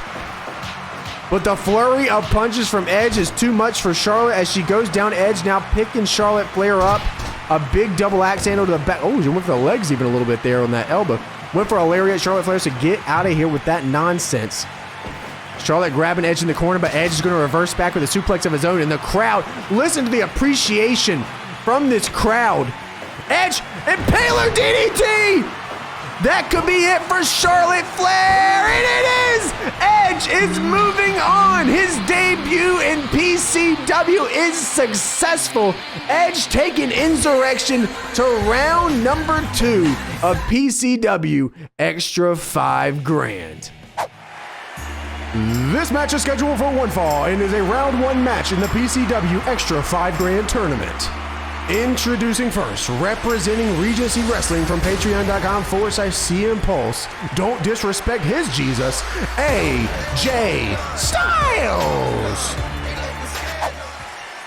But the flurry of punches from Edge is too much for Charlotte as she goes down. Edge now picking Charlotte Flair up. A big double axe handle to the back. Oh, she went for the legs even a little bit there on that elbow. Went for a lariat. Charlotte Flair said, get out of here with that nonsense. Charlotte grabbing Edge in the corner, but Edge is going to reverse back with a suplex of his own. And the crowd, listen to the appreciation from this crowd. Edge, Impaler DDT! That could be it for Charlotte Flair, and it is! Edge is moving on. His debut in PCW is successful. Edge taking Insurrection to round number 2 of PCW Extra 5 Grand. This match is scheduled for one fall and is a round 1 match in the PCW Extra 5 Grand Tournament. Introducing first, representing Regency Wrestling from patreon.com/CM Pulse. Don't disrespect his Jesus, AJ Styles.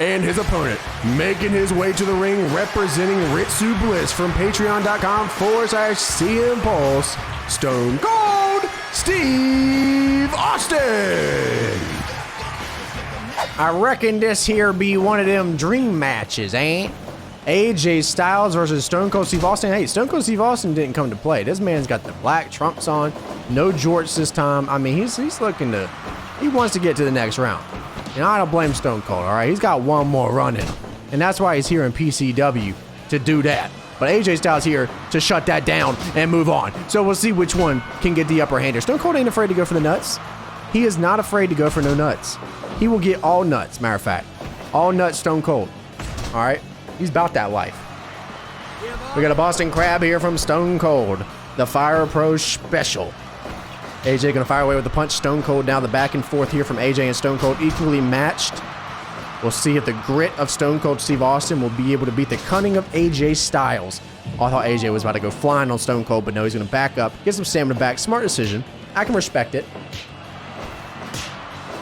And his opponent, making his way to the ring, representing Ritsu Bliss from patreon.com/CM Pulse, Stone Cold Steve Austin. I reckon this here be one of them dream matches, eh? AJ Styles versus Stone Cold Steve Austin. Hey, Stone Cold Steve Austin didn't come to play. This man's got the black trunks on, no jorts this time. I mean, he's looking to, he wants to get to the next round. And I don't blame Stone Cold, all right? He's got one more run in him. And that's why he's here in PCW to do that. But AJ Styles here to shut that down and move on. So we'll see which one can get the upper hand here. Stone Cold ain't afraid to go for the nuts. He is not afraid to go for no nuts. He will get all nuts, matter of fact. All nuts Stone Cold. All right? He's about that life. We got a Boston Crab here from Stone Cold. The Fire Pro Special. AJ gonna fire away with the punch. Stone Cold now the back and forth here from AJ and Stone Cold equally matched. We'll see if the grit of Stone Cold Steve Austin will be able to beat the cunning of AJ Styles. I thought AJ was about to go flying on Stone Cold, but no, he's gonna back up, get some stamina back. Smart decision. I can respect it.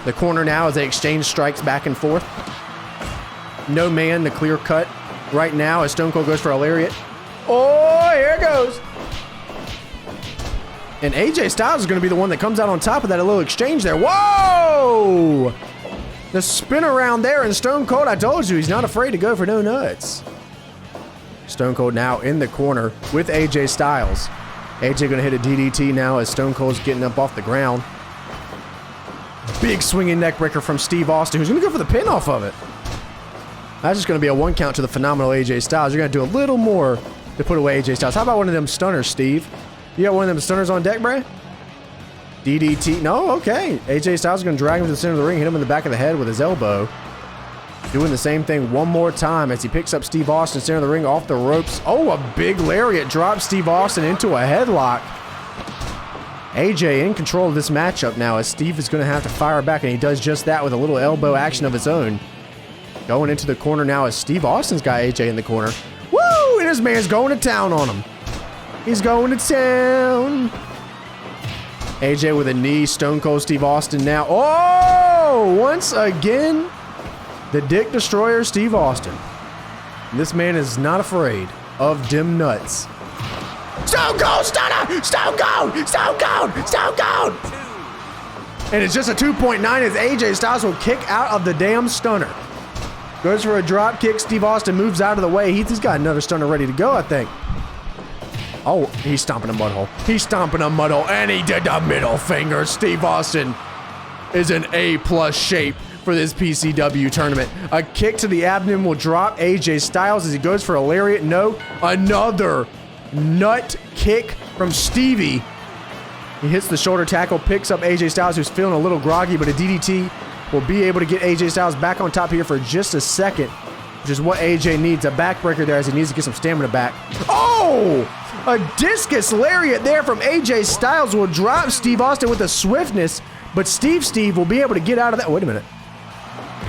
The corner now as they exchange strikes back and forth. No man, the clear cut right now as Stone Cold goes for a lariat. Oh, here it goes. And AJ Styles is going to be the one that comes out on top of that little exchange there. Whoa! The spin around there, and Stone Cold, I told you, he's not afraid to go for no nuts. Stone Cold now in the corner with AJ Styles. AJ going to hit a DDT now as Stone Cold's getting up off the ground. Big swinging neck breaker from Steve Austin, who's going to go for the pin off of it. That's just going to be a one count to the phenomenal AJ Styles. You're going to do a little more to put away AJ Styles. How about one of them stunners, Steve? You got one of them stunners on deck, bruh? DDT. No, okay. AJ Styles is going to drag him to the center of the ring, hit him in the back of the head with his elbow. Doing the same thing one more time as he picks up Steve Austin, center of the ring, off the ropes. Oh, a big lariat drops Steve Austin into a headlock. AJ in control of this matchup now as Steve is going to have to fire back, and he does just that with a little elbow action of his own. Going into the corner now as Steve Austin's got AJ in the corner. Woo! And this man's going to town on him. He's going to town. AJ with a knee. Stone Cold Steve Austin now. Oh! Once again, the Dick Destroyer Steve Austin. This man is not afraid of dim nuts. Stone Cold Stunner! Stone Cold! Stone Cold! Stone Cold! And it's just a 2.9 as AJ Styles will kick out of the damn stunner. Goes for a drop kick. Steve Austin moves out of the way. He's got another stunner ready to go, I think. Oh, he's stomping a mud hole. He's stomping a mud hole, and he did the middle finger. Steve Austin is in A+ shape for this PCW tournament. A kick to the abdomen will drop AJ Styles as he goes for a lariat. No, another nut kick from Stevie. He hits the shoulder tackle, picks up AJ Styles, who's feeling a little groggy, but a DDT will be able to get AJ Styles back on top here for just a second, which is what AJ needs. A backbreaker there as he needs to get some stamina back. Oh! A discus lariat there from AJ Styles will drop Steve Austin with a swiftness, but Steve will be able to get out of that. Wait a minute.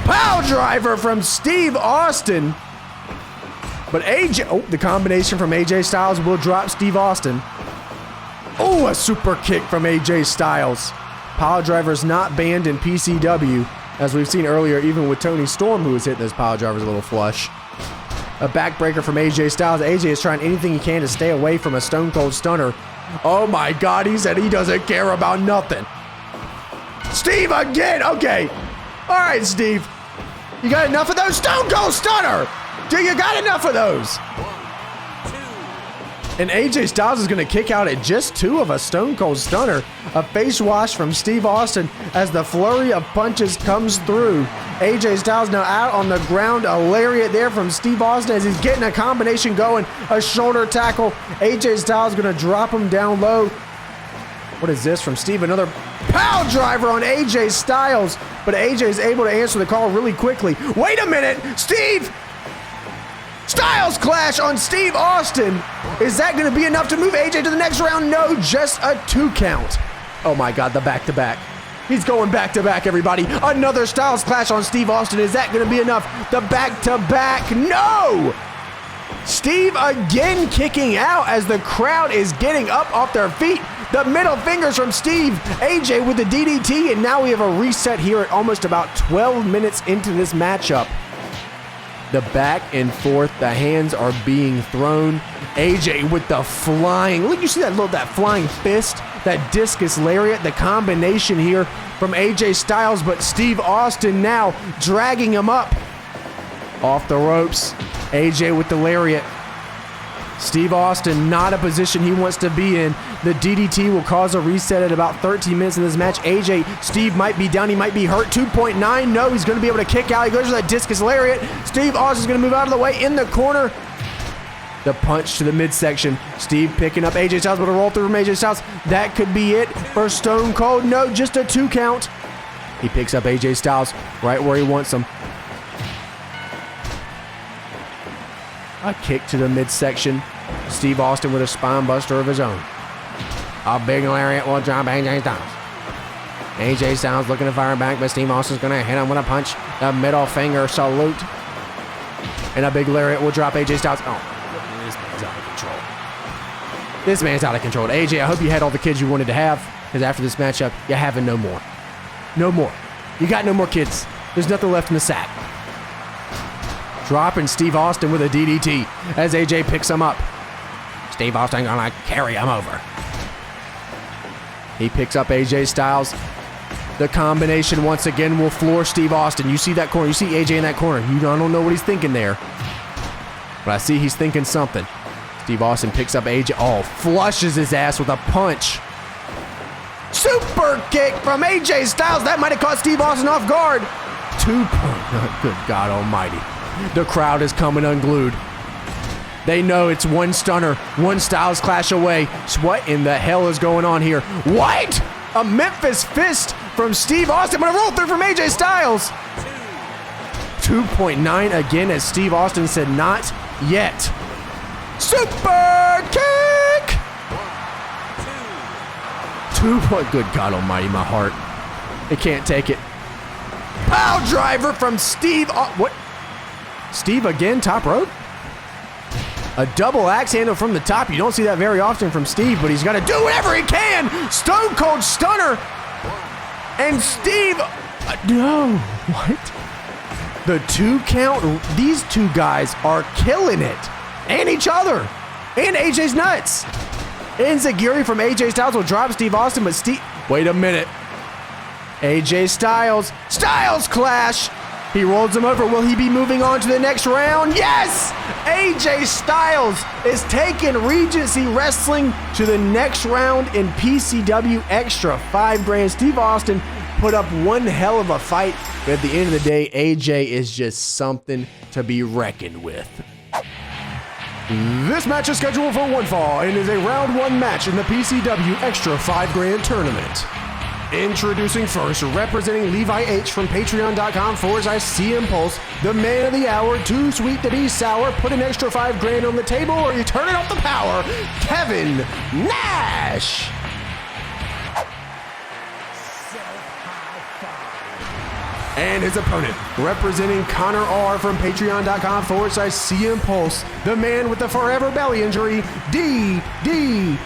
Power driver from Steve Austin. But AJ, oh, the combination from AJ Styles will drop Steve Austin. Oh, a super kick from AJ Styles. Power driver is not banned in PCW, as we've seen earlier, even with Tony Storm, who was hitting those power drivers a little flush. A backbreaker from AJ Styles. AJ is trying anything he can to stay away from a Stone Cold Stunner. Oh my God, he said he doesn't care about nothing. Steve again. Okay. All right, Steve. You got enough of those? Stone Cold Stunner. Do you got enough of those? And AJ Styles is going to kick out at just 2 of a Stone Cold Stunner. A face wash from Steve Austin as the flurry of punches comes through. AJ Styles now out on the ground. A lariat there from Steve Austin as he's getting a combination going. A shoulder tackle. AJ Styles going to drop him down low. What is this from Steve? Another power driver on AJ Styles. But AJ is able to answer the call really quickly. Wait a minute. Steve! Styles clash on Steve Austin. Is that going to be enough to move AJ to the next round? No, just a 2 count. Oh my God, the back-to-back. He's going back-to-back, everybody. Another Styles clash on Steve Austin. Is that going to be enough? The back-to-back. No! Steve again kicking out as the crowd is getting up off their feet. The middle fingers from Steve. AJ with the DDT, and now we have a reset here at almost about 12 minutes into this matchup. The back and forth, the hands are being thrown. AJ with the flying, look, you see that flying fist, that discus lariat, the combination here from AJ Styles, but Steve Austin now dragging him up off the ropes. AJ with the lariat. Steve Austin not a position he wants to be in. The DDT will cause a reset at about 13 minutes in this match. Steve might be down, he might be hurt. 2.9, no, he's gonna be able to kick out. He goes for that discus lariat. Steve Austin's gonna move out of the way in the corner. The punch to the midsection. Steve picking up AJ Styles, but a roll through from AJ Styles. That could be it for Stone Cold. No, just a 2 count. He picks up AJ Styles right where he wants him. A kick to the midsection. Steve Austin with a spine buster of his own. A big lariat will drop AJ Styles. AJ Styles looking to fire back, but Steve Austin's going to hit him with a punch. The middle finger salute. And a big lariat will drop AJ Styles. Oh, this man's out of control. This man's out of control. AJ, I hope you had all the kids you wanted to have, because after this matchup, you're having no more. No more. You got no more kids. There's nothing left in the sack. Dropping Steve Austin with a DDT as AJ picks him up. Steve Austin gonna carry him over. He picks up AJ Styles. The combination once again will floor Steve Austin. You see that corner. You see AJ in that corner. I don't know what he's thinking there, but I see he's thinking something. Steve Austin picks up AJ. Oh, flushes his ass with a punch. Super kick from AJ Styles. That might have caught Steve Austin off guard. 2 point. Good God almighty. The crowd is coming unglued. They know it's one stunner, one Styles Clash away. So what in the hell is going on here? What? A Memphis fist from Steve Austin, but a roll through from AJ Styles. 2.9 again, as Steve Austin said, not yet. Super kick! 2 point, good God almighty, my heart. It can't take it. Power driver from Steve, what? Steve again, top rope? A double axe handle from the top. You don't see that very often from Steve, but he's got to do whatever he can. Stone Cold Stunner. And Steve, no, what? The 2 count, these two guys are killing it. And each other. And AJ's nuts. Enziguri from AJ Styles will drop Steve Austin, but Steve, wait a minute. AJ Styles, Styles Clash. He rolls him over. Will he be moving on to the next round? Yes! AJ Styles is taking Regency Wrestling to the next round in PCW Extra 5 grand. Steve Austin put up one hell of a fight, but at the end of the day, AJ is just something to be reckoned with. This match is scheduled for one fall and is a round 1 match in the PCW Extra 5 grand tournament. Introducing first, representing Levi H from patreon.com/CM Pulse, the man of the hour, too sweet to be sour, put an extra 5 grand on the table or you turn it off the power, Kevin Nash. And his opponent, representing Connor R from patreon.com/CM Pulse, the man with the forever belly injury, DDP.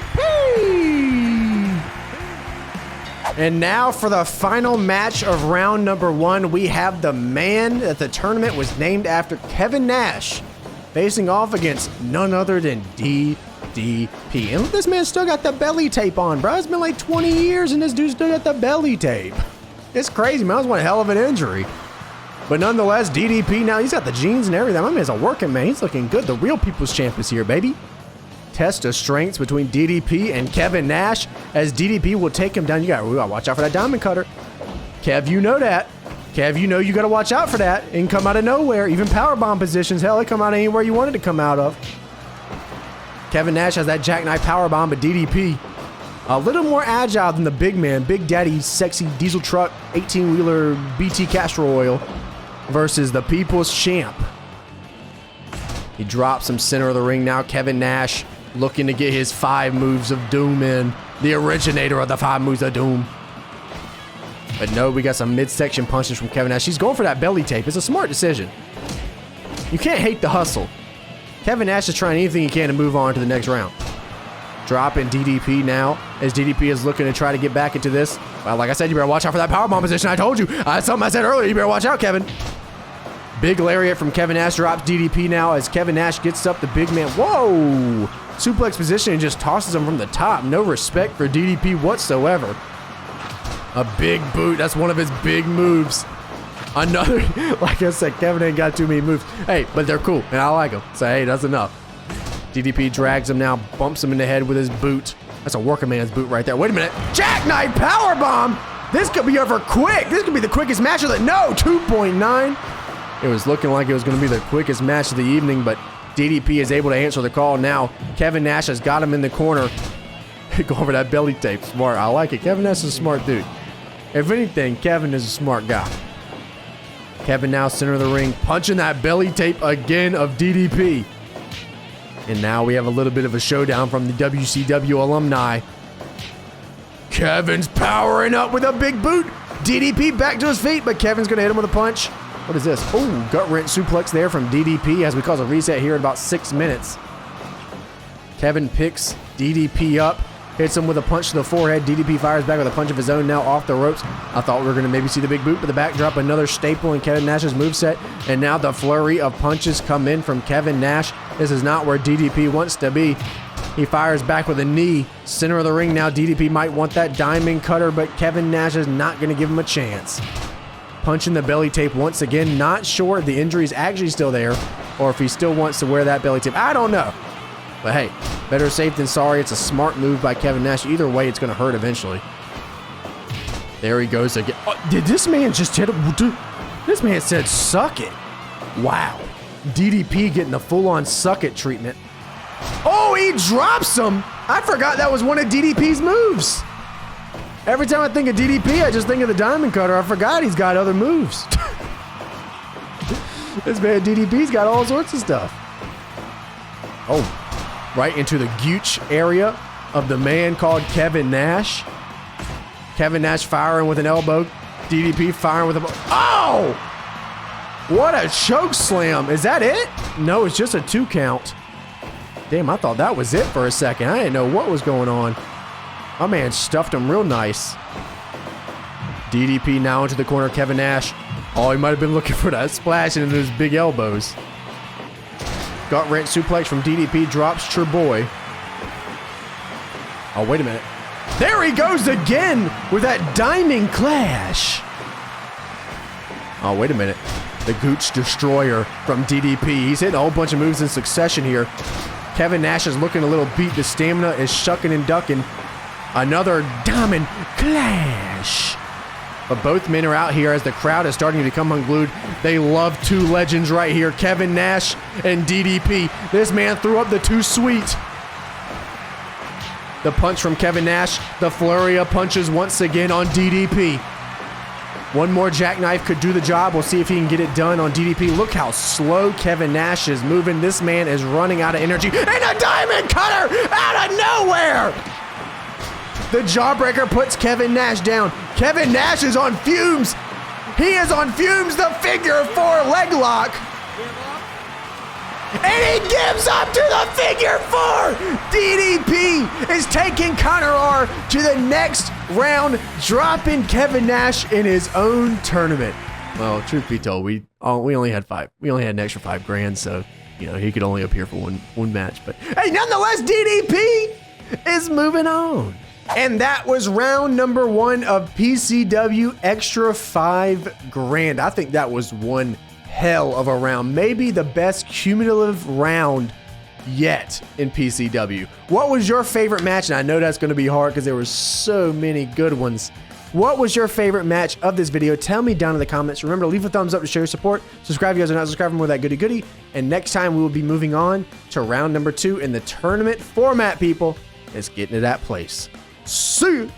And now for the final match of round number 1, we have the man that the tournament was named after, Kevin Nash, facing off against none other than DDP. And look, this man still got the belly tape on, bro. It's been like 20 years and this dude still got the belly tape. It's crazy, man. That was one hell of an injury. But nonetheless, DDP now, he's got the jeans and everything. My man's a working man. He's looking good. The real people's champ is here, baby. Test of strengths between DDP and Kevin Nash, as DDP will take him down. We gotta watch out for that diamond cutter. Kev, you know that. Kev, you know you gotta watch out for that. It can come out of nowhere. Even powerbomb positions, hell, it come out anywhere you want it to come out of. Kevin Nash has that jackknife powerbomb, but DDP, a little more agile than the big man, Big Daddy, sexy diesel truck, 18-wheeler BT castor oil, versus the people's champ. He drops him center of the ring now. Kevin Nash looking to get his 5 moves of doom in. The originator of the 5 moves of doom. But no, we got some midsection punches from Kevin Nash. He's going for that belly tape. It's a smart decision. You can't hate the hustle. Kevin Nash is trying anything he can to move on to the next round. Dropping DDP now, as DDP is looking to try to get back into this. Well, like I said, you better watch out for that powerbomb position. I told you. Something I said earlier. You better watch out, Kevin. Big lariat from Kevin Nash drops DDP now as Kevin Nash gets up the big man. Whoa! Suplex position and just tosses him from the top. No respect for DDP whatsoever. A big boot. That's one of his big moves. Another, like I said, Kevin ain't got too many moves. Hey, but they're cool, and I like them. So, hey, that's enough. DDP drags him now, bumps him in the head with his boot. That's a working man's boot right there. Wait a minute. Jackknife powerbomb! This could be over quick. This could be the quickest match of the... No, 2.9. It was looking like it was going to be the quickest match of the evening, but DDP is able to answer the call now. Kevin Nash has got him in the corner. Go over that belly tape. Smart. I like it. Kevin Nash is a smart dude. If anything, Kevin is a smart guy. Kevin now center of the ring, punching that belly tape again of DDP. And now we have a little bit of a showdown from the WCW alumni. Kevin's powering up with a big boot. DDP back to his feet, but Kevin's going to hit him with a punch. What is this? Oh, gut wrench suplex there from DDP as we cause a reset here in about 6 minutes. Kevin picks DDP up, hits him with a punch to the forehead. DDP fires back with a punch of his own now off the ropes. I thought we were going to maybe see the big boot, but the backdrop, another staple in Kevin Nash's moveset. And now the flurry of punches come in from Kevin Nash. This is not where DDP wants to be. He fires back with a knee. Center of the ring now. DDP might want that diamond cutter, but Kevin Nash is not going to give him a chance. Punching the belly tape once again. Not sure if the injury is actually still there or if he still wants to wear that belly tape. I don't know. But hey, better safe than sorry. It's a smart move by Kevin Nash. Either way, it's going to hurt eventually. There he goes again. Oh, did this man just hit him? Dude, this man said suck it. Wow. DDP getting the full-on suck it treatment. Oh, he drops him. I forgot that was one of DDP's moves. Every time I think of DDP, I just think of the diamond cutter. I forgot he's got other moves. This man DDP's got all sorts of stuff. Oh, right into the gooch area of the man called Kevin Nash. Kevin Nash firing with an elbow. DDP firing with a... Oh! What a choke slam. Is that it? No, it's just a 2 count. Damn, I thought that was it for a second. I didn't know what was going on. My man stuffed him real nice. DDP now into the corner. Kevin Nash. Oh, he might have been looking for that splash into his big elbows. Gut wrench suplex from DDP. Drops your boy. Oh, wait a minute. There he goes again with that diamond clash. Oh, wait a minute. The Gooch Destroyer from DDP. He's hitting a whole bunch of moves in succession here. Kevin Nash is looking a little beat. The stamina is shucking and ducking. Another diamond clash. But both men are out here as the crowd is starting to become unglued. They love 2 legends right here. Kevin Nash and DDP. This man threw up the 2 sweet. The punch from Kevin Nash. The flurry of punches once again on DDP. One more jackknife could do the job. We'll see if he can get it done on DDP. Look how slow Kevin Nash is moving. This man is running out of energy. And a diamond cutter out of nowhere! The jawbreaker puts Kevin Nash down. Kevin Nash is on fumes. He is on fumes. The figure 4 leg lock. And he gives up to the figure 4. DDP is taking Connor R to the next round, dropping Kevin Nash in his own tournament. Well, truth be told, we only had 5. We only had an extra $5,000, so he could only appear for one match. But hey, nonetheless, DDP is moving on. And that was round number 1 of PCW Extra $5,000. I think that was one hell of a round. Maybe the best cumulative round yet in PCW. What was your favorite match? And I know that's going to be hard because there were so many good ones. What was your favorite match of this video? Tell me down in the comments. Remember to leave a thumbs up to show your support. Subscribe if you guys are not subscribed for more of that goody. And next time we will be moving on to round number 2 in the tournament format, people. Let's get into that place. See you.